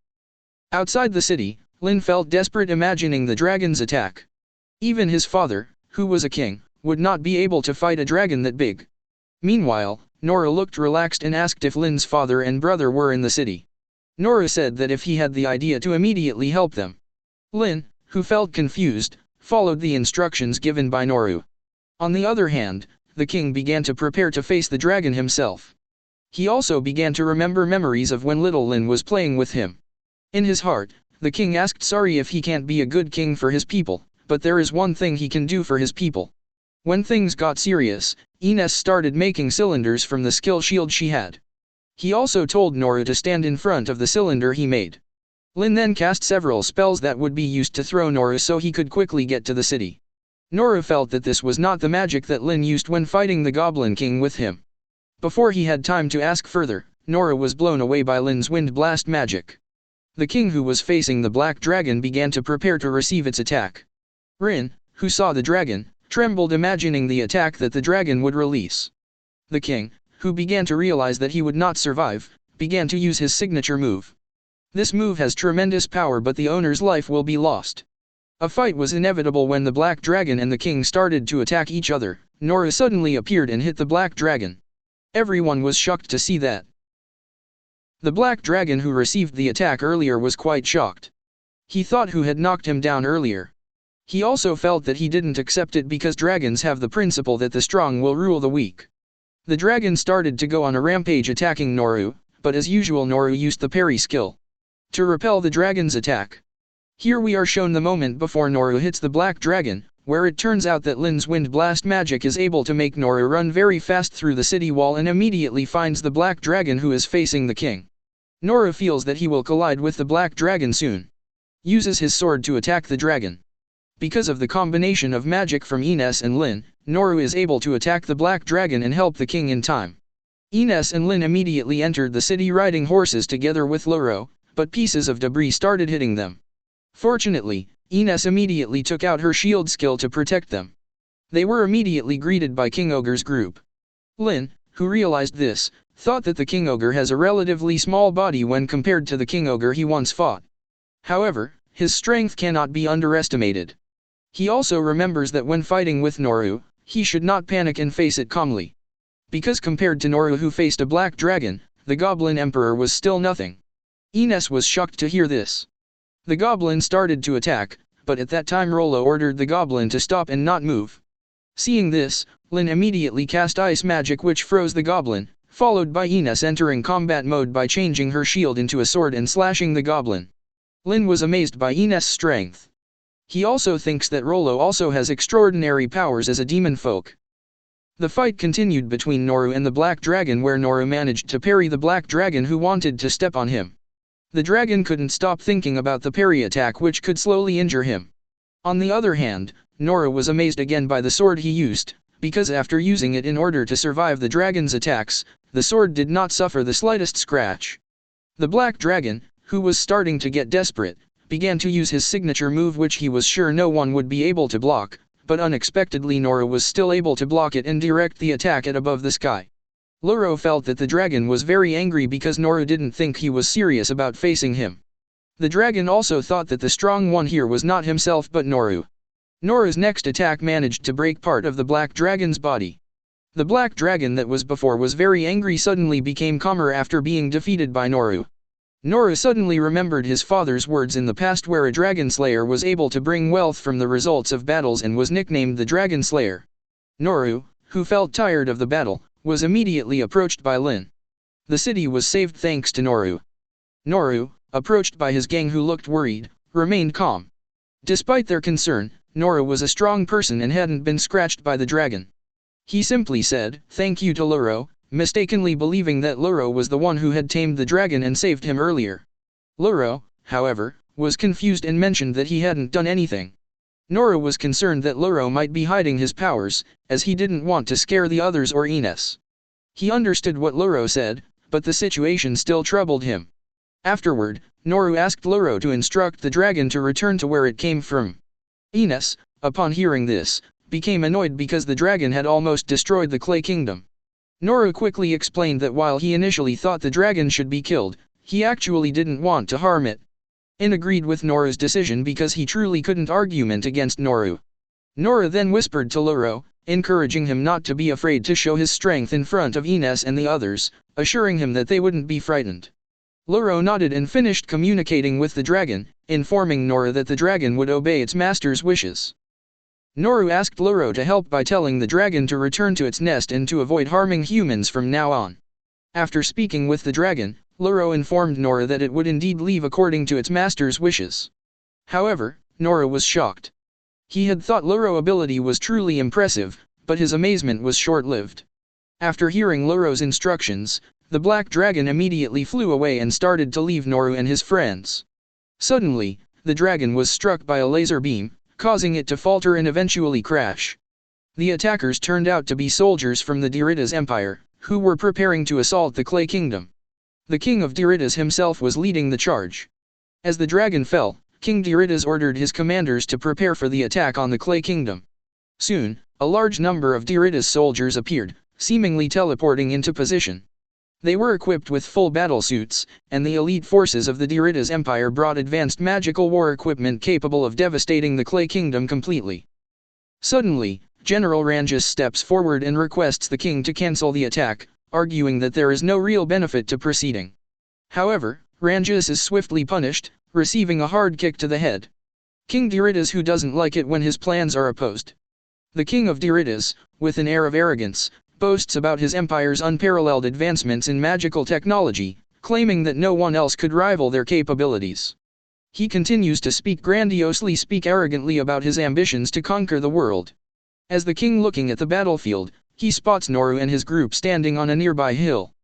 Outside the city, Lynne felt desperate imagining the dragon's attack. Even his father, who was a king, would not be able to fight a dragon that big. Meanwhile, Noor looked relaxed and asked if Lynne's father and brother were in the city. Noor said that if he had the idea to immediately help them. Lynne, who felt confused, followed the instructions given by Noor. On the other hand, the king began to prepare to face the dragon himself. He also began to remember memories of when little Lynne was playing with him. In his heart, the king asked sorry if he can't be a good king for his people, but there is one thing he can do for his people. When things got serious, Ines started making cylinders from the skill shield she had. He also told Noor to stand in front of the cylinder he made. Lynne then cast several spells that would be used to throw Noor so he could quickly get to the city. Noor felt that this was not the magic that Lynne used when fighting the Goblin King with him. Before he had time to ask further, Noor was blown away by Lynne's wind blast magic. The king, who was facing the black dragon, began to prepare to receive its attack. Lynne, who saw the dragon, trembled imagining the attack that the dragon would release. The king, who began to realize that he would not survive, began to use his signature move. This move has tremendous power, but the owner's life will be lost. A fight was inevitable when the black dragon and the king started to attack each other. Noor suddenly appeared and hit the black dragon. Everyone was shocked to see that. The black dragon who received the attack earlier was quite shocked. He thought who had knocked him down earlier. He also felt that he didn't accept it because dragons have the principle that the strong will rule the weak. The dragon started to go on a rampage attacking Noor, but as usual Noor used the parry skill to repel the dragon's attack. Here we are shown the moment before Noor hits the black dragon, where it turns out that Lynne's wind blast magic is able to make Noor run very fast through the city wall and immediately finds the black dragon who is facing the king. Noor feels that he will collide with the black dragon soon. Uses his sword to attack the dragon. Because of the combination of magic from Ines and Lynne, Noor is able to attack the black dragon and help the king in time. Ines and Lynne immediately entered the city riding horses together with Loro, but pieces of debris started hitting them. Fortunately, Ines immediately took out her shield skill to protect them. They were immediately greeted by King Ogre's group. Lynne, who realized this, thought that the King Ogre has a relatively small body when compared to the King Ogre he once fought. However, his strength cannot be underestimated. He also remembers that when fighting with Noor, he should not panic and face it calmly. Because compared to Noor, who faced a black dragon, the Goblin Emperor was still nothing. Ines was shocked to hear this. The goblin started to attack, but at that time Rollo ordered the goblin to stop and not move. Seeing this, Lynne immediately cast ice magic which froze the goblin, followed by Ines entering combat mode by changing her shield into a sword and slashing the goblin. Lynne was amazed by Ines' strength. He also thinks that Rollo also has extraordinary powers as a demon folk. The fight continued between Noor and the black dragon, where Noor managed to parry the black dragon who wanted to step on him. The dragon couldn't stop thinking about the parry attack, which could slowly injure him. On the other hand, Noor was amazed again by the sword he used, because after using it in order to survive the dragon's attacks, the sword did not suffer the slightest scratch. The black dragon, who was starting to get desperate, began to use his signature move which he was sure no one would be able to block, but unexpectedly Noor was still able to block it and direct the attack at above the sky. Loro felt that the dragon was very angry because Noor didn't think he was serious about facing him. The dragon also thought that the strong one here was not himself but Noor. Noor's next attack managed to break part of the black dragon's body. The black dragon that was before was very angry suddenly became calmer after being defeated by Noor. Noor suddenly remembered his father's words in the past, where a dragon slayer was able to bring wealth from the results of battles and was nicknamed the Dragon Slayer. Noor, who felt tired of the battle, was immediately approached by Lynne. The city was saved thanks to Noor. Noor, approached by his gang who looked worried, remained calm. Despite their concern, Noor was a strong person and hadn't been scratched by the dragon. He simply said, "Thank you" to Loro, mistakenly believing that Loro was the one who had tamed the dragon and saved him earlier. Loro, however, was confused and mentioned that he hadn't done anything. Noor was concerned that Loro might be hiding his powers, as he didn't want to scare the others or Ines. He understood what Loro said, but the situation still troubled him. Afterward, Noor asked Loro to instruct the dragon to return to where it came from. Ines, upon hearing this, became annoyed because the dragon had almost destroyed the Clay Kingdom. Noor quickly explained that while he initially thought the dragon should be killed, he actually didn't want to harm it. Lynne agreed with Noor's decision because he truly couldn't argument against Noor. Noor then whispered to Loro, encouraging him not to be afraid to show his strength in front of Ines and the others, assuring him that they wouldn't be frightened. Loro nodded and finished communicating with the dragon, informing Noor that the dragon would obey its master's wishes. Noor asked Loro to help by telling the dragon to return to its nest and to avoid harming humans from now on. After speaking with the dragon, Loro informed Noor that it would indeed leave according to its master's wishes. However, Noor was shocked. He had thought Loro's ability was truly impressive, but his amazement was short-lived. After hearing Loro's instructions, the black dragon immediately flew away and started to leave Noor and his friends. Suddenly, the dragon was struck by a laser beam, causing it to falter and eventually crash. The attackers turned out to be soldiers from the Diridas Empire, who were preparing to assault the Clay Kingdom. The king of Diridas himself was leading the charge. As the dragon fell, King Diridas ordered his commanders to prepare for the attack on the Clay Kingdom. Soon, a large number of Diridas soldiers appeared, seemingly teleporting into position. They were equipped with full battle suits, and the elite forces of the Diridas Empire brought advanced magical war equipment capable of devastating the Clay Kingdom completely. Suddenly, General Ranjis steps forward and requests the king to cancel the attack, arguing that there is no real benefit to proceeding. However, Ranjis is swiftly punished, receiving a hard kick to the head. King Diridas, who doesn't like it when his plans are opposed. The king of Diridas, with an air of arrogance, boasts about his empire's unparalleled advancements in magical technology, claiming that no one else could rival their capabilities. He continues to speak arrogantly about his ambitions to conquer the world. As the king looking at the battlefield, he spots Noor and his group standing on a nearby hill.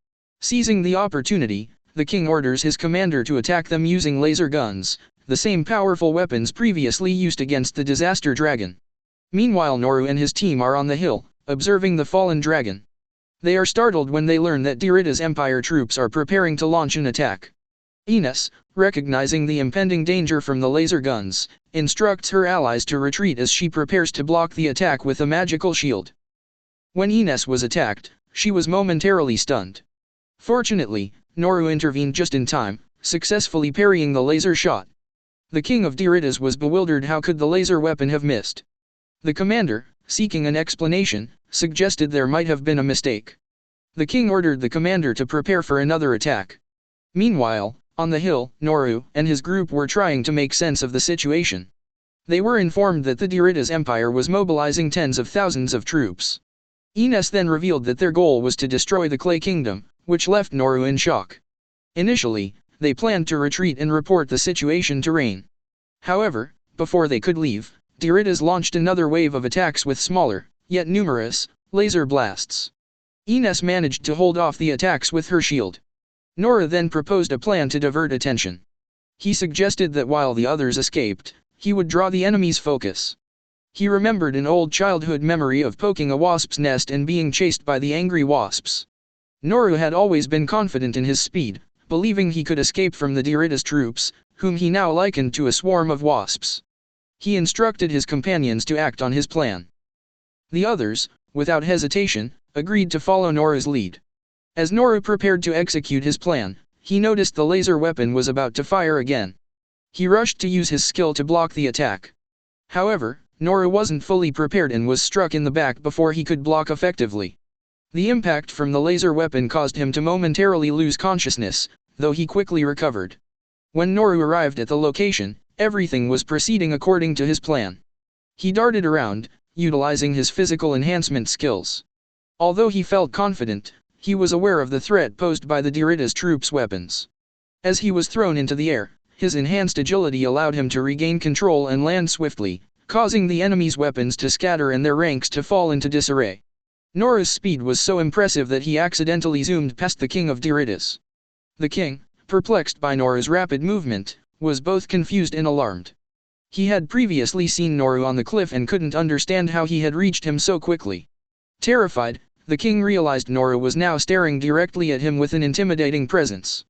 Seizing the opportunity, the king orders his commander to attack them using laser guns, the same powerful weapons previously used against the disaster dragon. Meanwhile, Noor and his team are on the hill, observing the fallen dragon. They are startled when they learn that Dirida's Empire troops are preparing to launch an attack. Ines, recognizing the impending danger from the laser guns, instructs her allies to retreat as she prepares to block the attack with a magical shield. When Ines was attacked, she was momentarily stunned. Fortunately, Noor intervened just in time, successfully parrying the laser shot. The king of Diridas was bewildered. How could the laser weapon have missed? The commander, seeking an explanation, suggested there might have been a mistake. The king ordered the commander to prepare for another attack. Meanwhile, on the hill, Noor and his group were trying to make sense of the situation. They were informed that the Diridas Empire was mobilizing tens of thousands of troops. Ines then revealed that their goal was to destroy the Clay Kingdom, which left Noor in shock. Initially, they planned to retreat and report the situation to Rain. However, before they could leave, Diridas launched another wave of attacks with smaller, yet numerous, laser blasts. Ines managed to hold off the attacks with her shield. Noor then proposed a plan to divert attention. He suggested that while the others escaped, he would draw the enemy's focus. He remembered an old childhood memory of poking a wasp's nest and being chased by the angry wasps. Noor had always been confident in his speed, believing he could escape from the Diridas troops, whom he now likened to a swarm of wasps. He instructed his companions to act on his plan. The others, without hesitation, agreed to follow Noor's lead. As Noor prepared to execute his plan, he noticed the laser weapon was about to fire again. He rushed to use his skill to block the attack. However, Noor wasn't fully prepared and was struck in the back before he could block effectively. The impact from the laser weapon caused him to momentarily lose consciousness, though he quickly recovered. When Noor arrived at the location, everything was proceeding according to his plan. He darted around, utilizing his physical enhancement skills. Although he felt confident, he was aware of the threat posed by the Diridas troops' weapons. As he was thrown into the air, his enhanced agility allowed him to regain control and land swiftly, causing the enemy's weapons to scatter and their ranks to fall into disarray. Noor's speed was so impressive that he accidentally zoomed past the king of Diridas. The king, perplexed by Noor's rapid movement, was both confused and alarmed. He had previously seen Noor on the cliff and couldn't understand how he had reached him so quickly. Terrified, the king realized Noor was now staring directly at him with an intimidating presence.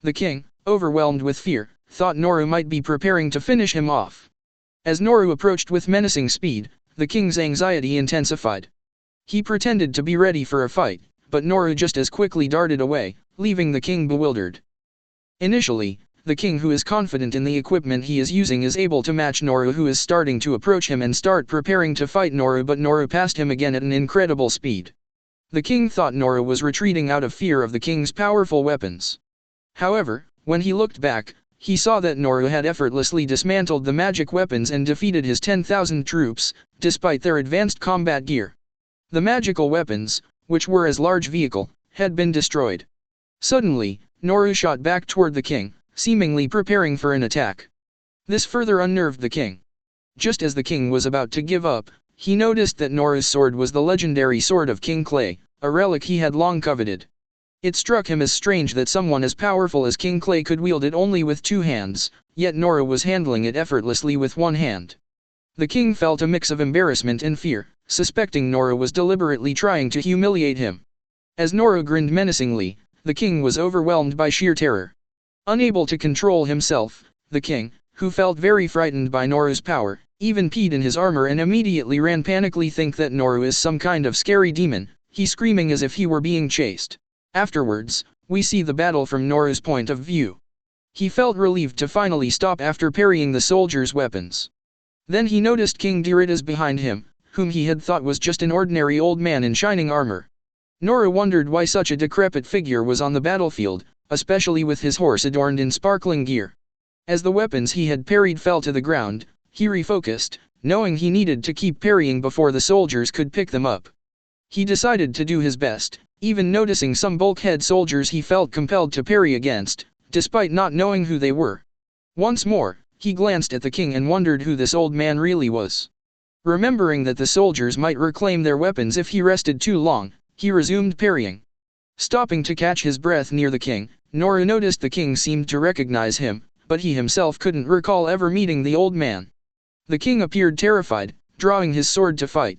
The king, overwhelmed with fear, thought Noor might be preparing to finish him off. As Noor approached with menacing speed, the king's anxiety intensified. He pretended to be ready for a fight, but Noor just as quickly darted away, leaving the king bewildered. Initially, the king, who is confident in the equipment he is using, is able to match Noor, who is starting to approach him and start preparing to fight Noor, but Noor passed him again at an incredible speed. The king thought Noor was retreating out of fear of the king's powerful weapons. However, when he looked back, he saw that Noor had effortlessly dismantled the magic weapons and defeated his 10,000 troops, despite their advanced combat gear. The magical weapons, which were as large vehicle, had been destroyed. Suddenly, Noor shot back toward the king, seemingly preparing for an attack. This further unnerved the king. Just as the king was about to give up, he noticed that Noor's sword was the legendary sword of King Clay, a relic he had long coveted. It struck him as strange that someone as powerful as King Clay could wield it only with two hands, yet Noor was handling it effortlessly with one hand. The king felt a mix of embarrassment and fear, suspecting Noor was deliberately trying to humiliate him. As Noor grinned menacingly, the king was overwhelmed by sheer terror. Unable to control himself, the king, who felt very frightened by Noor's power, even peed in his armor and immediately ran panically, think that Noor is some kind of scary demon, he screaming as if he were being chased. Afterwards, we see the battle from Noor's point of view. He felt relieved to finally stop after parrying the soldiers' weapons. Then he noticed King Dirida's behind him, whom he had thought was just an ordinary old man in shining armor. Noor wondered why such a decrepit figure was on the battlefield, especially with his horse adorned in sparkling gear. As the weapons he had parried fell to the ground, he refocused, knowing he needed to keep parrying before the soldiers could pick them up. He decided to do his best, even noticing some bulkhead soldiers he felt compelled to parry against, despite not knowing who they were. Once more, he glanced at the king and wondered who this old man really was. Remembering that the soldiers might reclaim their weapons if he rested too long, he resumed parrying. Stopping to catch his breath near the king, Noor noticed the king seemed to recognize him, but he himself couldn't recall ever meeting the old man. The king appeared terrified, drawing his sword to fight.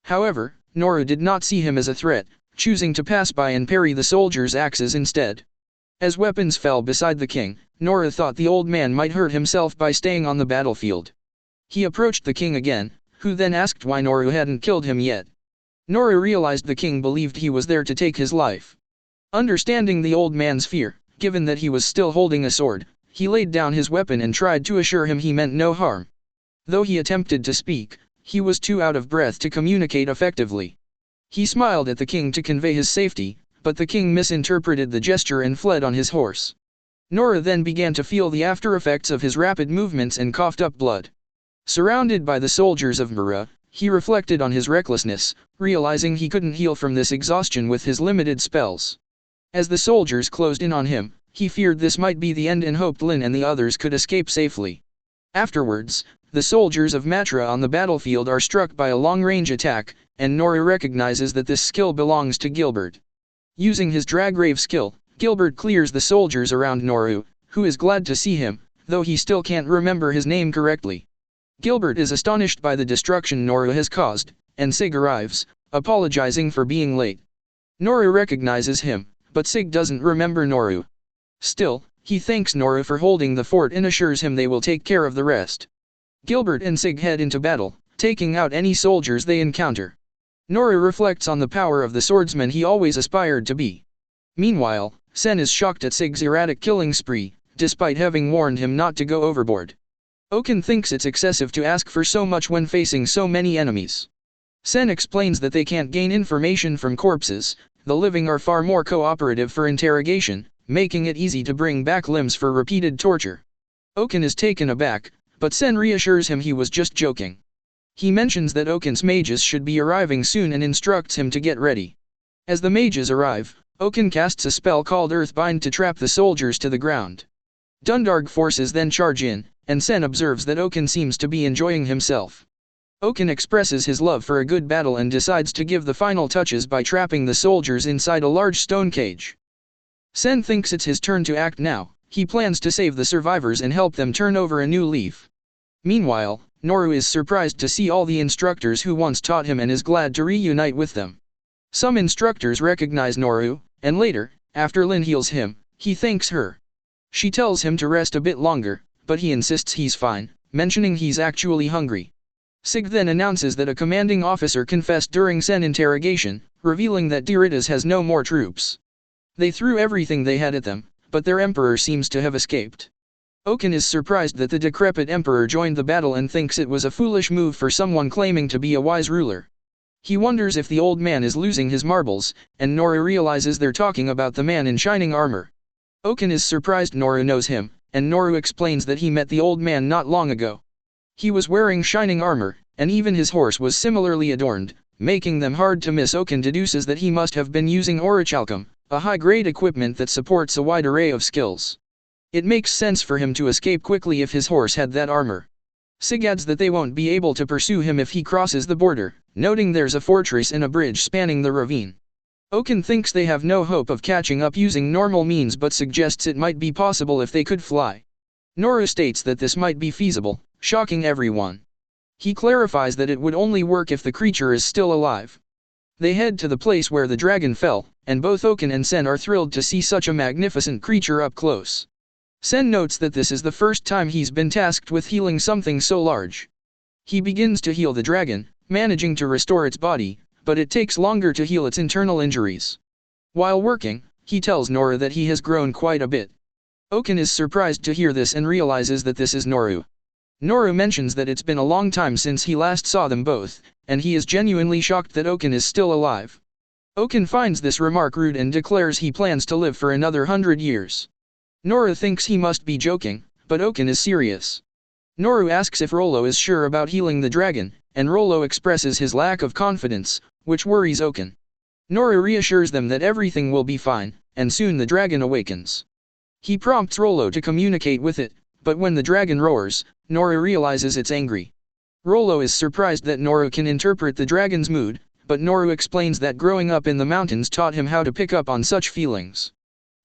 However, Noor did not see him as a threat, choosing to pass by and parry the soldiers' axes instead. As weapons fell beside the king, Noor thought the old man might hurt himself by staying on the battlefield. He approached the king again, who then asked why Noor hadn't killed him yet. Noor realized the king believed he was there to take his life. Understanding the old man's fear, given that he was still holding a sword, he laid down his weapon and tried to assure him he meant no harm. Though he attempted to speak, he was too out of breath to communicate effectively. He smiled at the king to convey his safety, but the king misinterpreted the gesture and fled on his horse. Noor then began to feel the after effects of his rapid movements and coughed up blood. Surrounded by the soldiers of Noor, he reflected on his recklessness, realizing he couldn't heal from this exhaustion with his limited spells. As the soldiers closed in on him, he feared this might be the end and hoped Lynne and the others could escape safely. Afterwards, the soldiers of Matra on the battlefield are struck by a long-range attack, and Noor recognizes that this skill belongs to Gilbert. Using his Dragrave skill, Gilbert clears the soldiers around Noor, who is glad to see him, though he still can't remember his name correctly. Gilbert is astonished by the destruction Noor has caused, and Sig arrives, apologizing for being late. Noor recognizes him, but Sig doesn't remember Noor. Still, he thanks Noor for holding the fort and assures him they will take care of the rest. Gilbert and Sig head into battle, taking out any soldiers they encounter. Noor reflects on the power of the swordsman he always aspired to be. Meanwhile, Sen is shocked at Sig's erratic killing spree, despite having warned him not to go overboard. Oaken thinks it's excessive to ask for so much when facing so many enemies. Sen explains that they can't gain information from corpses, the living are far more cooperative for interrogation, making it easy to bring back limbs for repeated torture. Oaken is taken aback, but Sen reassures him he was just joking. He mentions that Oaken's mages should be arriving soon and instructs him to get ready. As the mages arrive, Oaken casts a spell called Earthbind to trap the soldiers to the ground. Dundarg forces then charge in, and Sen observes that Oaken seems to be enjoying himself. Oaken expresses his love for a good battle and decides to give the final touches by trapping the soldiers inside a large stone cage. Sen thinks it's his turn to act now. He plans to save the survivors and help them turn over a new leaf. Meanwhile, Noor is surprised to see all the instructors who once taught him and is glad to reunite with them. Some instructors recognize Noor, and later, after Lynne heals him, he thanks her. She tells him to rest a bit longer, but he insists he's fine, mentioning he's actually hungry. Sig then announces that a commanding officer confessed during Sen interrogation, revealing that Dirida's has no more troops. They threw everything they had at them, but their emperor seems to have escaped. Oaken is surprised that the decrepit emperor joined the battle and thinks it was a foolish move for someone claiming to be a wise ruler. He wonders if the old man is losing his marbles, and Noor realizes they're talking about the man in shining armor. Oaken is surprised Noor knows him, and Noor explains that he met the old man not long ago. He was wearing shining armor, and even his horse was similarly adorned, making them hard to miss. Oaken deduces that he must have been using orichalcum, a high-grade equipment that supports a wide array of skills. It makes sense for him to escape quickly if his horse had that armor. Sig adds that they won't be able to pursue him if he crosses the border, noting there's a fortress and a bridge spanning the ravine. Oaken thinks they have no hope of catching up using normal means but suggests it might be possible if they could fly. Noor states that this might be feasible, shocking everyone. He clarifies that it would only work if the creature is still alive. They head to the place where the dragon fell, and both Oaken and Sen are thrilled to see such a magnificent creature up close. Sen notes that this is the first time he's been tasked with healing something so large. He begins to heal the dragon, managing to restore its body, but it takes longer to heal its internal injuries. While working, he tells Noor that he has grown quite a bit. Oaken is surprised to hear this and realizes that this is Noor. Noor mentions that it's been a long time since he last saw them both, and he is genuinely shocked that Oaken is still alive. Oaken finds this remark rude and declares he plans to live for another 100 years. Noor thinks he must be joking, but Oaken is serious. Noor asks if Rollo is sure about healing the dragon, and Rollo expresses his lack of confidence, which worries Oaken. Noor reassures them that everything will be fine, and soon the dragon awakens. He prompts Rollo to communicate with it, but when the dragon roars, Noor realizes it's angry. Rollo is surprised that Noor can interpret the dragon's mood, but Noor explains that growing up in the mountains taught him how to pick up on such feelings.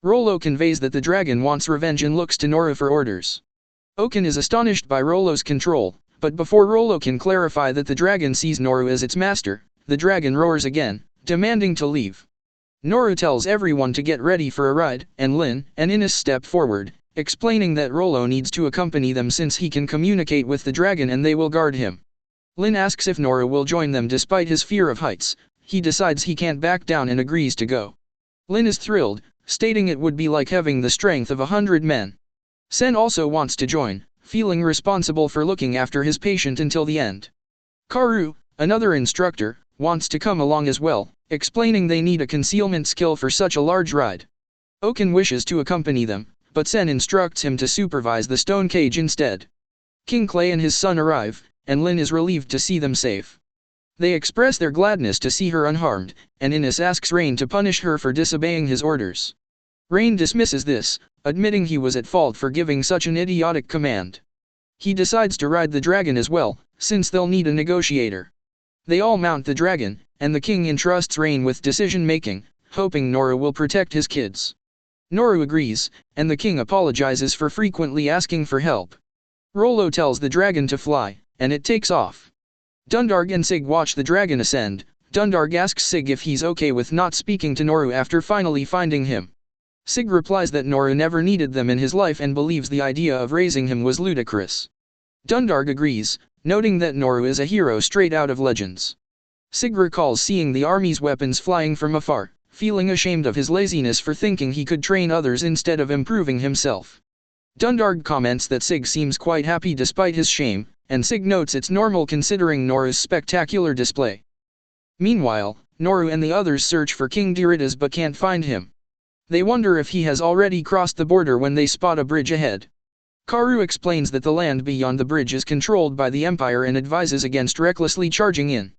Rollo conveys that the dragon wants revenge and looks to Noor for orders. Oaken is astonished by Rollo's control, but before Rollo can clarify that the dragon sees Noor as its master, the dragon roars again, demanding to leave. Noor tells everyone to get ready for a ride, and Lynne and Innes step forward, explaining that Rollo needs to accompany them since he can communicate with the dragon and they will guard him. Lynne asks if Noor will join them despite his fear of heights. He decides he can't back down and agrees to go. Lynne is thrilled, stating it would be like having the strength of 100 men. Sen also wants to join, feeling responsible for looking after his patient until the end. Karu, another instructor, wants to come along as well, explaining they need a concealment skill for such a large ride. Oaken wishes to accompany them, but Sen instructs him to supervise the stone cage instead. King Clay and his son arrive, and Lynne is relieved to see them safe. They express their gladness to see her unharmed, and Innes asks Rain to punish her for disobeying his orders. Rain dismisses this, admitting he was at fault for giving such an idiotic command. He decides to ride the dragon as well, since they'll need a negotiator. They all mount the dragon, and the king entrusts Rain with decision-making, hoping Noor will protect his kids. Noor agrees, and the king apologizes for frequently asking for help. Rollo tells the dragon to fly, and it takes off. Dundarg and Sig watch the dragon ascend. Dundarg asks Sig if he's okay with not speaking to Noor after finally finding him. Sig replies that Noor never needed them in his life and believes the idea of raising him was ludicrous. Dundarg agrees, noting that Noor is a hero straight out of legends. Sig recalls seeing the army's weapons flying from afar, feeling ashamed of his laziness for thinking he could train others instead of improving himself. Dundarg comments that Sig seems quite happy despite his shame, and Sig notes it's normal considering Noor's spectacular display. Meanwhile, Noor and the others search for King Diridas but can't find him. They wonder if he has already crossed the border when they spot a bridge ahead. Karu explains that the land beyond the bridge is controlled by the Empire and advises against recklessly charging in.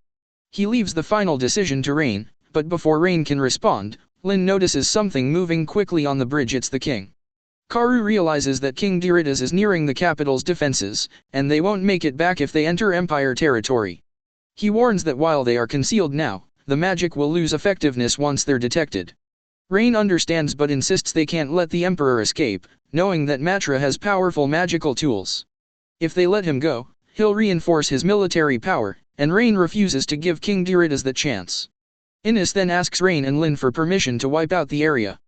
He leaves the final decision to Rain, but before Rain can respond, Lynne notices something moving quickly on the bridge. It's the king. Karu realizes that King Diridas is nearing the capital's defenses, and they won't make it back if they enter Empire territory. He warns that while they are concealed now, the magic will lose effectiveness once they're detected. Rain understands but insists they can't let the Emperor escape, knowing that Matra has powerful magical tools. If they let him go, he'll reinforce his military power, and Rain refuses to give King Diridas that chance. Innes then asks Rain and Lynne for permission to wipe out the area.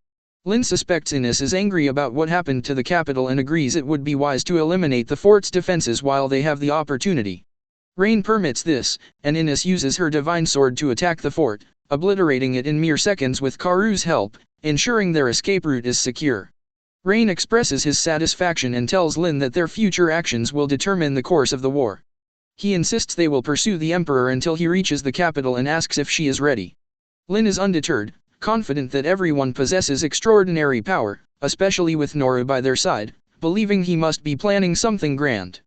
Lynne suspects Innes is angry about what happened to the capital and agrees it would be wise to eliminate the fort's defenses while they have the opportunity. Rain permits this, and Innes uses her divine sword to attack the fort, obliterating it in mere seconds with Karu's help, ensuring their escape route is secure. Rain expresses his satisfaction and tells Lynne that their future actions will determine the course of the war. He insists they will pursue the Emperor until he reaches the capital and asks if she is ready. Lynne is undeterred, confident that everyone possesses extraordinary power, especially with Noor by their side, believing he must be planning something grand.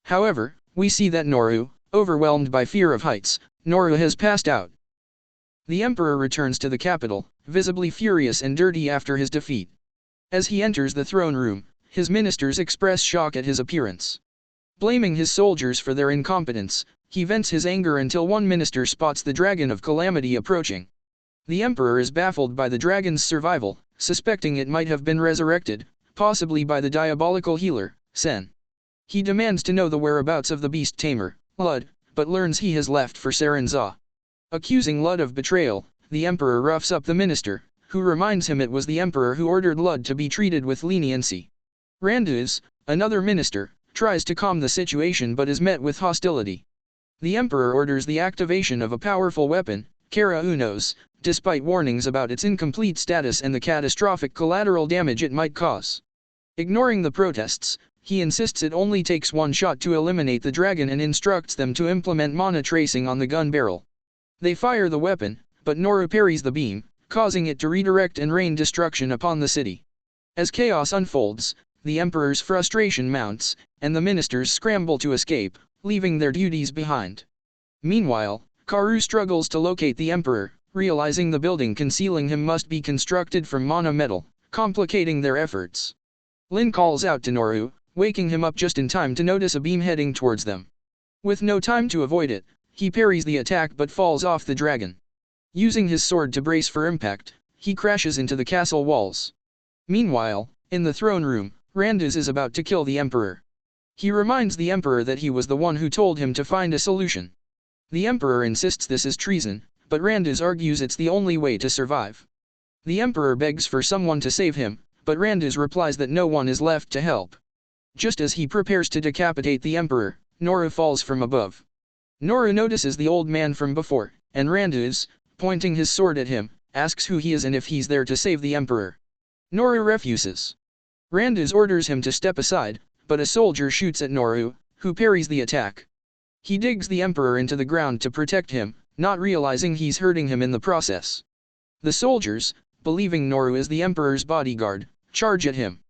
However, we see that Noor, overwhelmed by fear of heights, Noor has passed out. The Emperor returns to the capital, visibly furious and dirty after his defeat. As he enters the throne room, his ministers express shock at his appearance. Blaming his soldiers for their incompetence, he vents his anger until one minister spots the Dragon of Calamity approaching. The Emperor is baffled by the dragon's survival, suspecting it might have been resurrected, possibly by the diabolical healer, Sen. He demands to know the whereabouts of the beast tamer, Lud, but learns he has left for Saranza. Accusing Lud of betrayal, the emperor roughs up the minister, who reminds him it was the emperor who ordered Lud to be treated with leniency. Randuz, another minister, tries to calm the situation but is met with hostility. The emperor orders the activation of a powerful weapon, Kara Unos, despite warnings about its incomplete status and the catastrophic collateral damage it might cause. Ignoring the protests, he insists it only takes one shot to eliminate the dragon and instructs them to implement mana tracing on the gun barrel. They fire the weapon, but Noor parries the beam, causing it to redirect and rain destruction upon the city. As chaos unfolds, the emperor's frustration mounts, and the ministers scramble to escape, leaving their duties behind. Meanwhile, Karu struggles to locate the emperor, realizing the building concealing him must be constructed from mana metal, complicating their efforts. Lynne calls out to Noor, waking him up just in time to notice a beam heading towards them. With no time to avoid it, he parries the attack but falls off the dragon. Using his sword to brace for impact, he crashes into the castle walls. Meanwhile, in the throne room, Randuz is about to kill the emperor. He reminds the emperor that he was the one who told him to find a solution. The emperor insists this is treason, but Randuz argues it's the only way to survive. The emperor begs for someone to save him, but Randuz replies that no one is left to help. Just as he prepares to decapitate the emperor, Noor falls from above. Noor notices the old man from before, and Randuz, pointing his sword at him, asks who he is and if he's there to save the emperor. Noor refuses. Randuz orders him to step aside, but a soldier shoots at Noor, who parries the attack. He digs the emperor into the ground to protect him, not realizing he's hurting him in the process. The soldiers, believing Noor is the emperor's bodyguard, charge at him.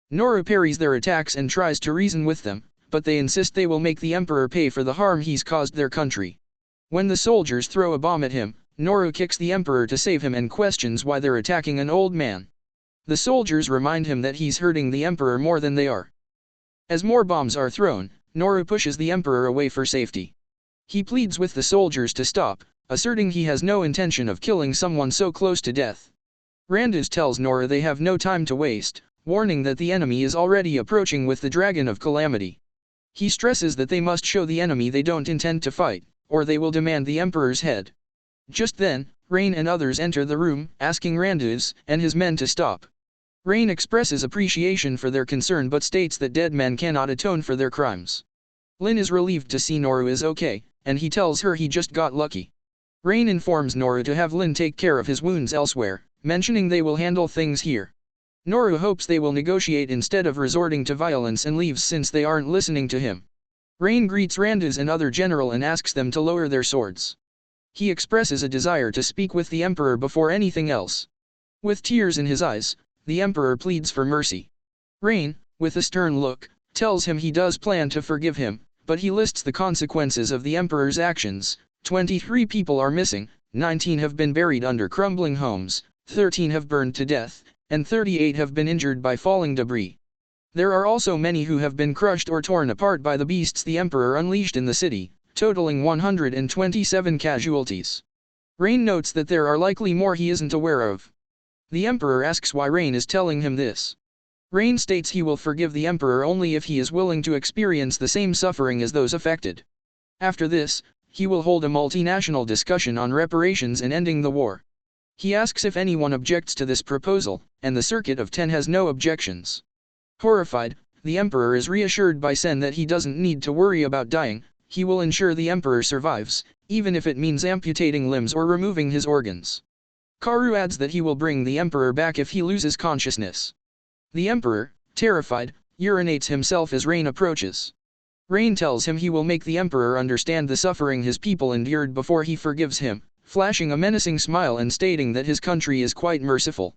Noor parries their attacks and tries to reason with them, but they insist they will make the emperor pay for the harm he's caused their country. When the soldiers throw a bomb at him, Noor kicks the emperor to save him and questions why they're attacking an old man. The soldiers remind him that he's hurting the emperor more than they are. As more bombs are thrown, Noor pushes the emperor away for safety. He pleads with the soldiers to stop, asserting he has no intention of killing someone so close to death. Randuz tells Noor they have no time to waste, warning that the enemy is already approaching with the Dragon of Calamity. He stresses that they must show the enemy they don't intend to fight, or they will demand the emperor's head. Just then, Rain and others enter the room, asking Randuz and his men to stop. Rain expresses appreciation for their concern but states that dead men cannot atone for their crimes. Lynne is relieved to see Noor is okay, and he tells her he just got lucky. Rain informs Noor to have Lynne take care of his wounds elsewhere, mentioning they will handle things here. Noor hopes they will negotiate instead of resorting to violence and leaves since they aren't listening to him. Rain greets Randuz and other general and asks them to lower their swords. He expresses a desire to speak with the emperor before anything else. With tears in his eyes, the emperor pleads for mercy. Rain, with a stern look, tells him he does plan to forgive him, but he lists the consequences of the emperor's actions. 23 people are missing, 19 have been buried under crumbling homes, 13 have burned to death, and 38 have been injured by falling debris. There are also many who have been crushed or torn apart by the beasts the emperor unleashed in the city, totaling 127 casualties. Rain notes that there are likely more he isn't aware of. The emperor asks why Rain is telling him this. Rain states he will forgive the emperor only if he is willing to experience the same suffering as those affected. After this, he will hold a multinational discussion on reparations and ending the war. He asks if anyone objects to this proposal, and the Circuit of 10 has no objections. Horrified, the emperor is reassured by Sen that he doesn't need to worry about dying. He will ensure the emperor survives, even if it means amputating limbs or removing his organs. Karu adds that he will bring the emperor back if he loses consciousness. The emperor, terrified, urinates himself as Rain approaches. Rain tells him he will make the emperor understand the suffering his people endured before he forgives him, flashing a menacing smile and stating that his country is quite merciful.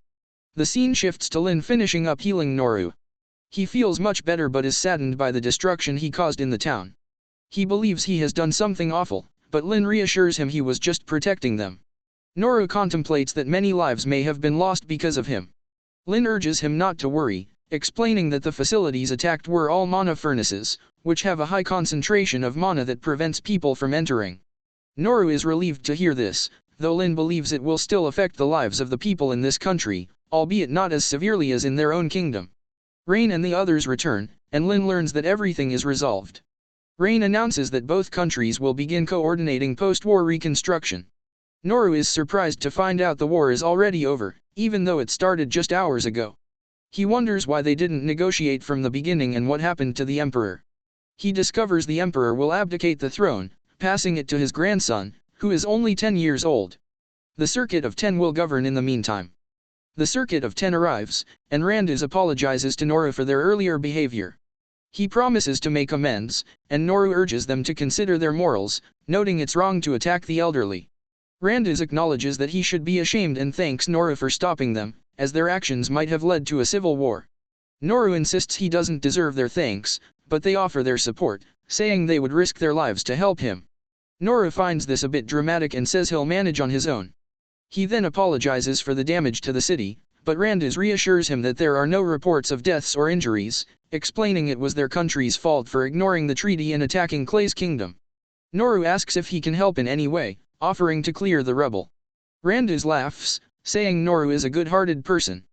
The scene shifts to Lynne finishing up healing Noor. He feels much better but is saddened by the destruction he caused in the town. He believes he has done something awful, but Lynne reassures him he was just protecting them. Noor contemplates that many lives may have been lost because of him. Lynne urges him not to worry, explaining that the facilities attacked were all mana furnaces, which have a high concentration of mana that prevents people from entering. Noor is relieved to hear this, though Lynne believes it will still affect the lives of the people in this country, albeit not as severely as in their own kingdom. Rain and the others return, and Lynne learns that everything is resolved. Rain announces that both countries will begin coordinating post-war reconstruction. Noor is surprised to find out the war is already over, even though it started just hours ago. He wonders why they didn't negotiate from the beginning and what happened to the emperor. He discovers the emperor will abdicate the throne, passing it to his grandson, who is only 10 years old. The Circuit of 10 will govern in the meantime. The Circuit of 10 arrives, and Randus apologizes to Noor for their earlier behavior. He promises to make amends, and Noor urges them to consider their morals, noting it's wrong to attack the elderly. Randus acknowledges that he should be ashamed and thanks Noor for stopping them, as their actions might have led to a civil war. Noor insists he doesn't deserve their thanks, but they offer their support, saying they would risk their lives to help him. Noor finds this a bit dramatic and says he'll manage on his own. He then apologizes for the damage to the city, but Randus reassures him that there are no reports of deaths or injuries, explaining it was their country's fault for ignoring the treaty and attacking Clay's kingdom. Noor asks if he can help in any way, offering to clear the rubble. Randus laughs, saying Noor is a good-hearted person.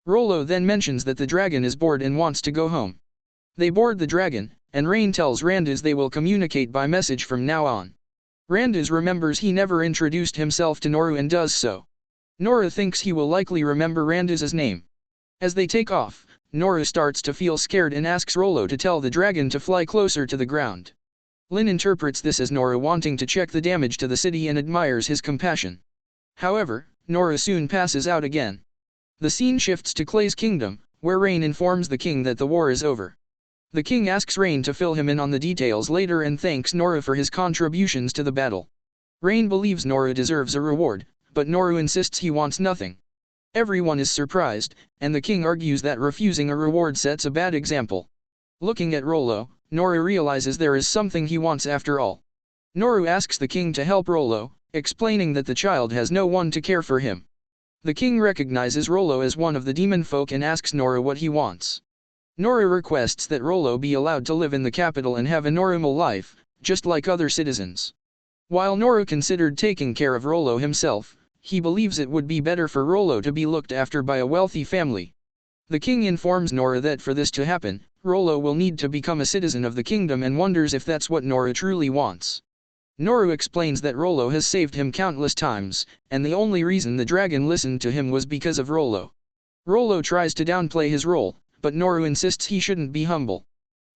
Rollo then mentions that the dragon is bored and wants to go home. They board the dragon, and Rain tells Randus they will communicate by message from now on. Randus remembers he never introduced himself to Noor and does so. Noor thinks he will likely remember Randus's name. As they take off, Noor starts to feel scared and asks Rollo to tell the dragon to fly closer to the ground. Lynne interprets this as Noor wanting to check the damage to the city and admires his compassion. However, Noor soon passes out again. The scene shifts to Clay's kingdom, where Rain informs the king that the war is over. The king asks Rain to fill him in on the details later and thanks Noor for his contributions to the battle. Rain believes Noor deserves a reward, but Noor insists he wants nothing. Everyone is surprised, and the king argues that refusing a reward sets a bad example. Looking at Rollo, Noor realizes there is something he wants after all. Noor asks the king to help Rollo, explaining that the child has no one to care for him. The king recognizes Rollo as one of the demon folk and asks Noor what he wants. Noor requests that Rollo be allowed to live in the capital and have a normal life, just like other citizens. While Noor considered taking care of Rollo himself, he believes it would be better for Rollo to be looked after by a wealthy family. The king informs Noor that for this to happen, Rollo will need to become a citizen of the kingdom and wonders if that's what Noor truly wants. Noor explains that Rollo has saved him countless times, and the only reason the dragon listened to him was because of Rollo. Rollo tries to downplay his role, but Noor insists he shouldn't be humble.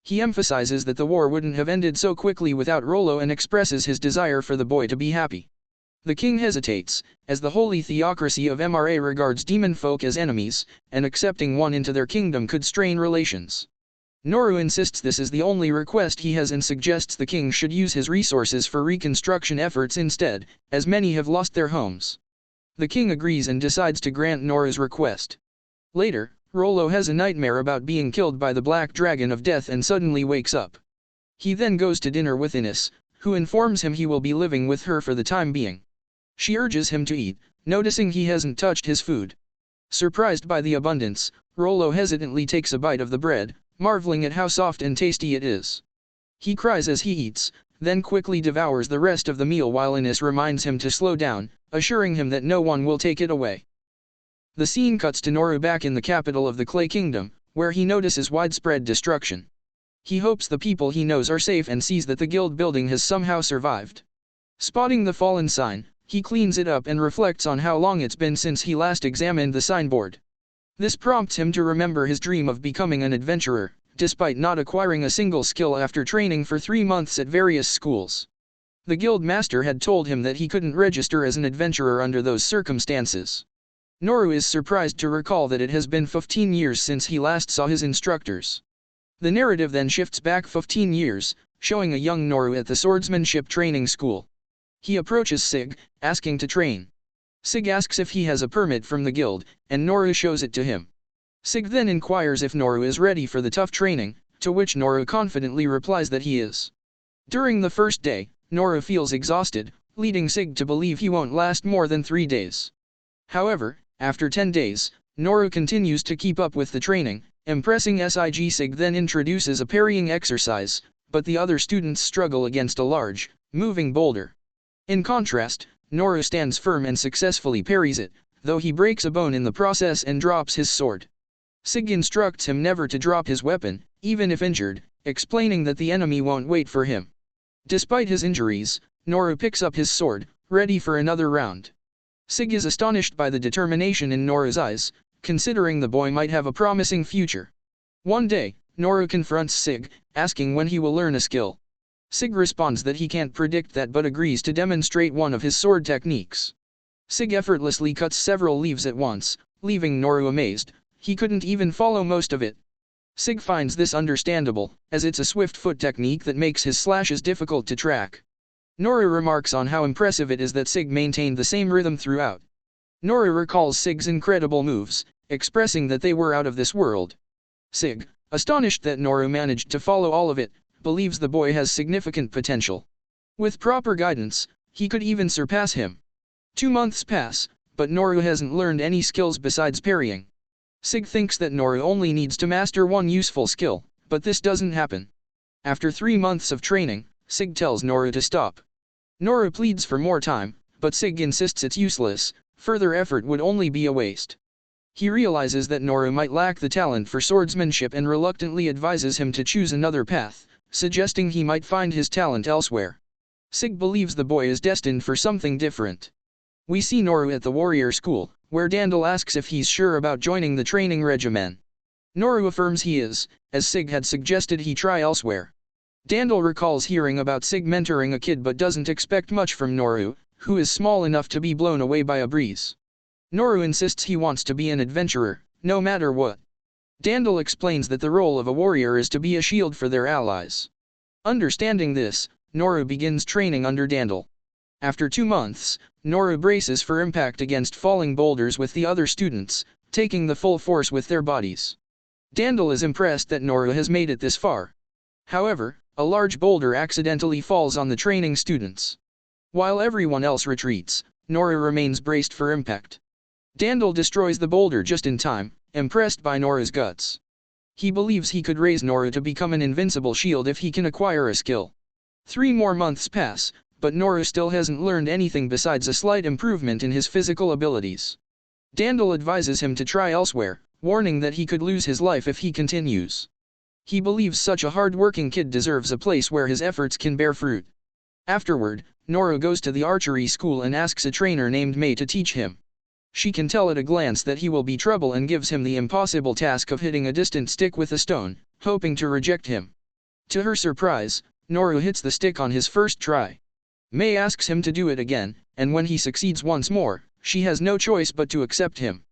He emphasizes that the war wouldn't have ended so quickly without Rollo and expresses his desire for the boy to be happy. The king hesitates, as the holy theocracy of Mra regards demon folk as enemies, and accepting one into their kingdom could strain relations. Noor insists this is the only request he has and suggests the king should use his resources for reconstruction efforts instead, as many have lost their homes. The king agrees and decides to grant Noor's request. Later, Rollo has a nightmare about being killed by the black dragon of death and suddenly wakes up. He then goes to dinner with Ines, who informs him he will be living with her for the time being. She urges him to eat, noticing he hasn't touched his food. Surprised by the abundance, Rollo hesitantly takes a bite of the bread, marveling at how soft and tasty it is. He cries as he eats, then quickly devours the rest of the meal while Ines reminds him to slow down, assuring him that no one will take it away. The scene cuts to Noor back in the capital of the Clay Kingdom, where he notices widespread destruction. He hopes the people he knows are safe and sees that the guild building has somehow survived. Spotting the fallen sign, he cleans it up and reflects on how long it's been since he last examined the signboard. This prompts him to remember his dream of becoming an adventurer, despite not acquiring a single skill after training for 3 months at various schools. The guild master had told him that he couldn't register as an adventurer under those circumstances. Noor is surprised to recall that it has been 15 years since he last saw his instructors. The narrative then shifts back 15 years, showing a young Noor at the swordsmanship training school. He approaches Sig, asking to train. Sig asks if he has a permit from the guild, and Noor shows it to him. Sig then inquires if Noor is ready for the tough training, to which Noor confidently replies that he is. During the first day, Noor feels exhausted, leading Sig to believe he won't last more than 3 days. However, after 10 days, Noor continues to keep up with the training, impressing Sig. Sig then introduces a parrying exercise, but the other students struggle against a large, moving boulder. In contrast, Noor stands firm and successfully parries it, though he breaks a bone in the process and drops his sword. Sig instructs him never to drop his weapon, even if injured, explaining that the enemy won't wait for him. Despite his injuries, Noor picks up his sword, ready for another round. Sig is astonished by the determination in Noor's eyes, considering the boy might have a promising future. One day, Noor confronts Sig, asking when he will learn a skill. Sig responds that he can't predict that but agrees to demonstrate one of his sword techniques. Sig effortlessly cuts several leaves at once, leaving Noor amazed. He couldn't even follow most of it. Sig finds this understandable, as it's a swift foot technique that makes his slashes difficult to track. Noor remarks on how impressive it is that Sig maintained the same rhythm throughout. Noor recalls Sig's incredible moves, expressing that they were out of this world. Sig, astonished that Noor managed to follow all of it, believes the boy has significant potential. With proper guidance, he could even surpass him. 2 months pass, but Noor hasn't learned any skills besides parrying. Sig thinks that Noor only needs to master one useful skill, but this doesn't happen. After 3 months of training, Sig tells Noor to stop. Noor pleads for more time, but Sig insists it's useless, further effort would only be a waste. He realizes that Noor might lack the talent for swordsmanship and reluctantly advises him to choose another path, suggesting he might find his talent elsewhere. Sig believes the boy is destined for something different. We see Noor at the warrior school, where Dandel asks if he's sure about joining the training regimen. Noor affirms he is, as Sig had suggested he try elsewhere. Dandel recalls hearing about Sig mentoring a kid but doesn't expect much from Noor, who is small enough to be blown away by a breeze. Noor insists he wants to be an adventurer, no matter what. Dandel explains that the role of a warrior is to be a shield for their allies. Understanding this, Noor begins training under Dandel. After 2 months, Noor braces for impact against falling boulders with the other students, taking the full force with their bodies. Dandel is impressed that Noor has made it this far. However, a large boulder accidentally falls on the training students. While everyone else retreats, Noor remains braced for impact. Dandel destroys the boulder just in time, impressed by Noor's guts. He believes he could raise Noor to become an invincible shield if he can acquire a skill. 3 more months pass, but Noor still hasn't learned anything besides a slight improvement in his physical abilities. Dandel advises him to try elsewhere, warning that he could lose his life if he continues. He believes such a hard-working kid deserves a place where his efforts can bear fruit. Afterward, Noor goes to the archery school and asks a trainer named May to teach him. She can tell at a glance that he will be trouble and gives him the impossible task of hitting a distant stick with a stone, hoping to reject him. To her surprise, Noor hits the stick on his first try. May asks him to do it again, and when he succeeds once more, she has no choice but to accept him.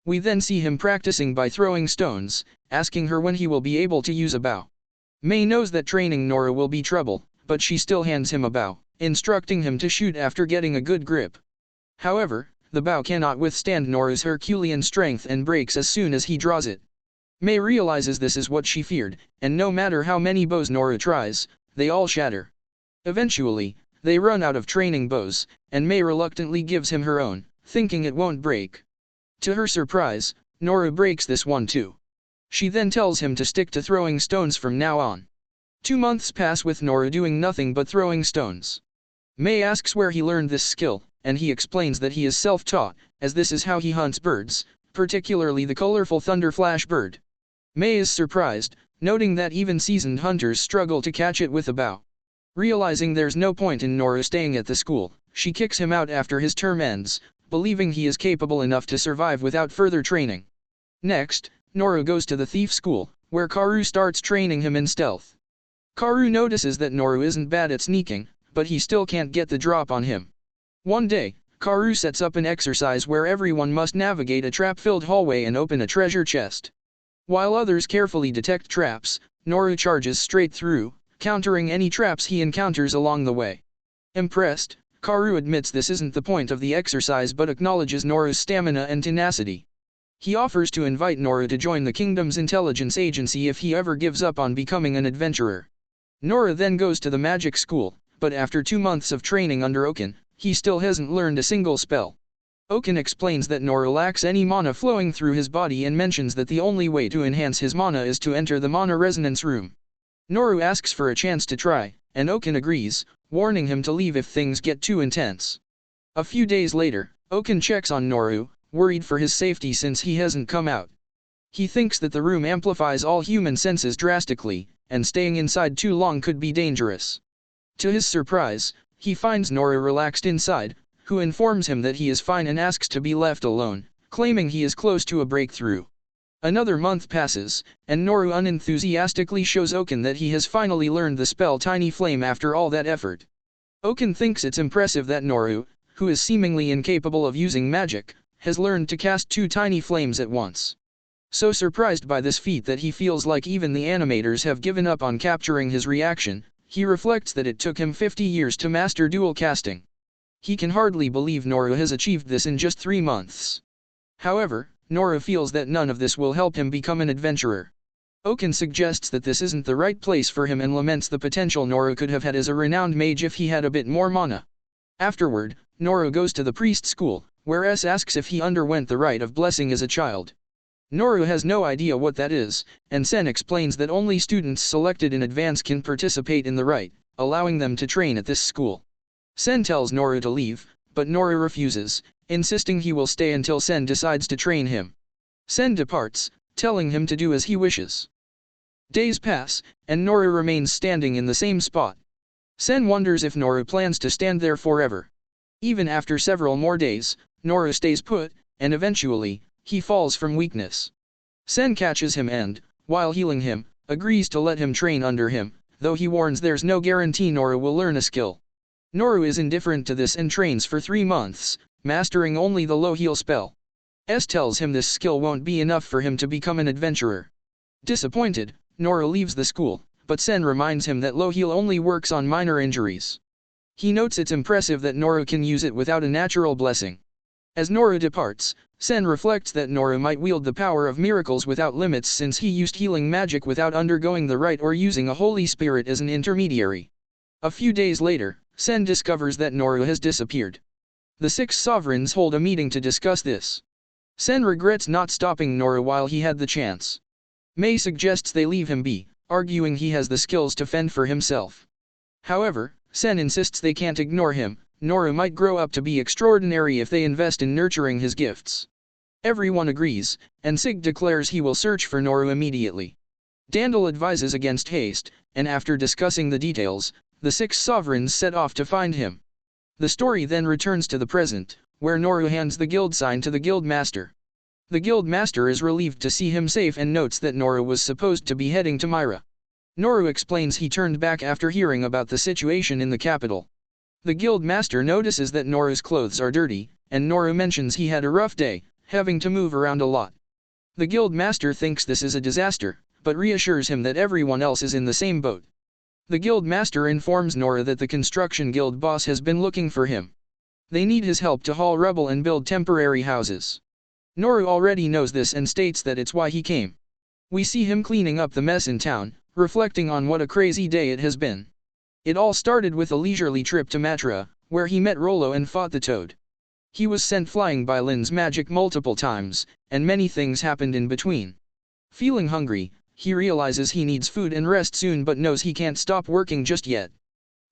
We then see him practicing by throwing stones, asking her when he will be able to use a bow. May knows that training Noor will be trouble, but she still hands him a bow, instructing him to shoot after getting a good grip. However, the bow cannot withstand Noor's Herculean strength and breaks as soon as he draws it. May realizes this is what she feared, and no matter how many bows Noor tries, they all shatter. Eventually, they run out of training bows, and May reluctantly gives him her own, thinking it won't break. To her surprise, Noor breaks this one too. She then tells him to stick to throwing stones from now on. 2 months pass with Noor doing nothing but throwing stones. May asks where he learned this skill, and he explains that he is self-taught, as this is how he hunts birds, particularly the colorful thunderflash bird. May is surprised, noting that even seasoned hunters struggle to catch it with a bow. Realizing there's no point in Noor staying at the school, she kicks him out after his term ends, believing he is capable enough to survive without further training. Next, Noor goes to the thief school, where Karu starts training him in stealth. Karu notices that Noor isn't bad at sneaking, but he still can't get the drop on him. One day, Karu sets up an exercise where everyone must navigate a trap-filled hallway and open a treasure chest. While others carefully detect traps, Noor charges straight through, countering any traps he encounters along the way. Impressed, Karu admits this isn't the point of the exercise but acknowledges Noor's stamina and tenacity. He offers to invite Noor to join the kingdom's intelligence agency if he ever gives up on becoming an adventurer. Noor then goes to the magic school, but after 2 months of training under Oken, he still hasn't learned a single spell. Oken explains that Noor lacks any mana flowing through his body and mentions that the only way to enhance his mana is to enter the mana resonance room. Noor asks for a chance to try, and Oken agrees, warning him to leave if things get too intense. A few days later, Oken checks on Noor, worried for his safety since he hasn't come out. He thinks that the room amplifies all human senses drastically, and staying inside too long could be dangerous. To his surprise, he finds Noor relaxed inside, who informs him that he is fine and asks to be left alone, claiming he is close to a breakthrough. Another month passes, and Noor unenthusiastically shows Oaken that he has finally learned the spell Tiny Flame after all that effort. Oaken thinks it's impressive that Noor, who is seemingly incapable of using magic, has learned to cast 2 tiny flames at once. So surprised by this feat that he feels like even the animators have given up on capturing his reaction, he reflects that it took him 50 years to master dual casting. He can hardly believe Noor has achieved this in just 3 months. However, Noor feels that none of this will help him become an adventurer. Oaken suggests that this isn't the right place for him and laments the potential Noor could have had as a renowned mage if he had a bit more mana. Afterward, Noor goes to the priest school, where S asks if he underwent the rite of blessing as a child. Noor has no idea what that is, and Sen explains that only students selected in advance can participate in the rite, allowing them to train at this school. Sen tells Noor to leave, but Noor refuses, insisting he will stay until Sen decides to train him. Sen departs, telling him to do as he wishes. Days pass, and Noor remains standing in the same spot. Sen wonders if Noor plans to stand there forever. Even after several more days, Noor stays put, and eventually, he falls from weakness. Sen catches him and, while healing him, agrees to let him train under him, though he warns there's no guarantee Noor will learn a skill. Noor is indifferent to this and trains for 3 months, mastering only the low heal spell. S tells him this skill won't be enough for him to become an adventurer. Disappointed, Noor leaves the school, but Sen reminds him that low heal only works on minor injuries. He notes it's impressive that Noor can use it without a natural blessing. As Noor departs, Sen reflects that Noor might wield the power of miracles without limits since he used healing magic without undergoing the rite or using a holy spirit as an intermediary. A few days later, Sen discovers that Noor has disappeared. The 6 sovereigns hold a meeting to discuss this. Sen regrets not stopping Noor while he had the chance. Mei suggests they leave him be, arguing he has the skills to fend for himself. However, Sen insists they can't ignore him. Noor might grow up to be extraordinary if they invest in nurturing his gifts. Everyone agrees, and Sig declares he will search for Noor immediately. Dandel advises against haste, and after discussing the details, the 6 sovereigns set off to find him. The story then returns to the present, where Noor hands the guild sign to the guild master. The guild master is relieved to see him safe and notes that Noor was supposed to be heading to Myra. Noor explains he turned back after hearing about the situation in the capital. The guild master notices that Noor's clothes are dirty, and Noor mentions he had a rough day, having to move around a lot. The guild master thinks this is a disaster, but reassures him that everyone else is in the same boat. The guild master informs Noor that the construction guild boss has been looking for him. They need his help to haul rubble and build temporary houses. Noor already knows this and states that it's why he came. We see him cleaning up the mess in town, reflecting on what a crazy day it has been. It all started with a leisurely trip to Matra, where he met Rollo and fought the toad. He was sent flying by Lynne's magic multiple times, and many things happened in between. Feeling hungry, he realizes he needs food and rest soon but knows he can't stop working just yet.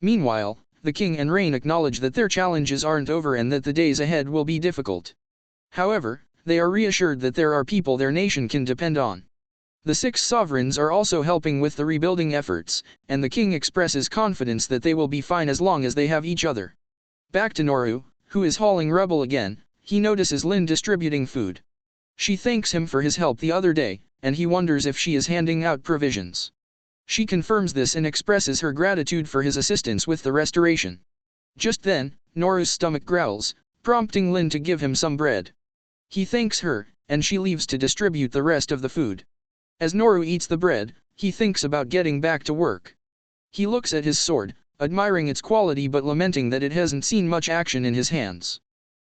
Meanwhile, the king and Rain acknowledge that their challenges aren't over and that the days ahead will be difficult. However, they are reassured that there are people their nation can depend on. The 6 sovereigns are also helping with the rebuilding efforts, and the king expresses confidence that they will be fine as long as they have each other. Back to Noor, who is hauling rubble again, he notices Lynne distributing food. She thanks him for his help the other day, and he wonders if she is handing out provisions. She confirms this and expresses her gratitude for his assistance with the restoration. Just then, Noor's stomach growls, prompting Lynne to give him some bread. He thanks her, and she leaves to distribute the rest of the food. As Noor eats the bread, he thinks about getting back to work. He looks at his sword, admiring its quality but lamenting that it hasn't seen much action in his hands.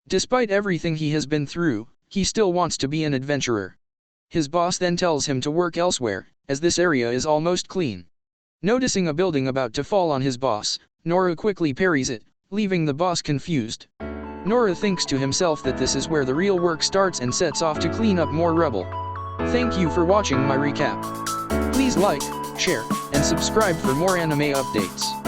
Despite everything he has been through, he still wants to be an adventurer. His boss then tells him to work elsewhere, as this area is almost clean. Noticing a building about to fall on his boss, Noor quickly parries it, leaving the boss confused. Noor thinks to himself that this is where the real work starts and sets off to clean up more rubble. Thank you for watching my recap. Please like, share, and subscribe for more anime updates.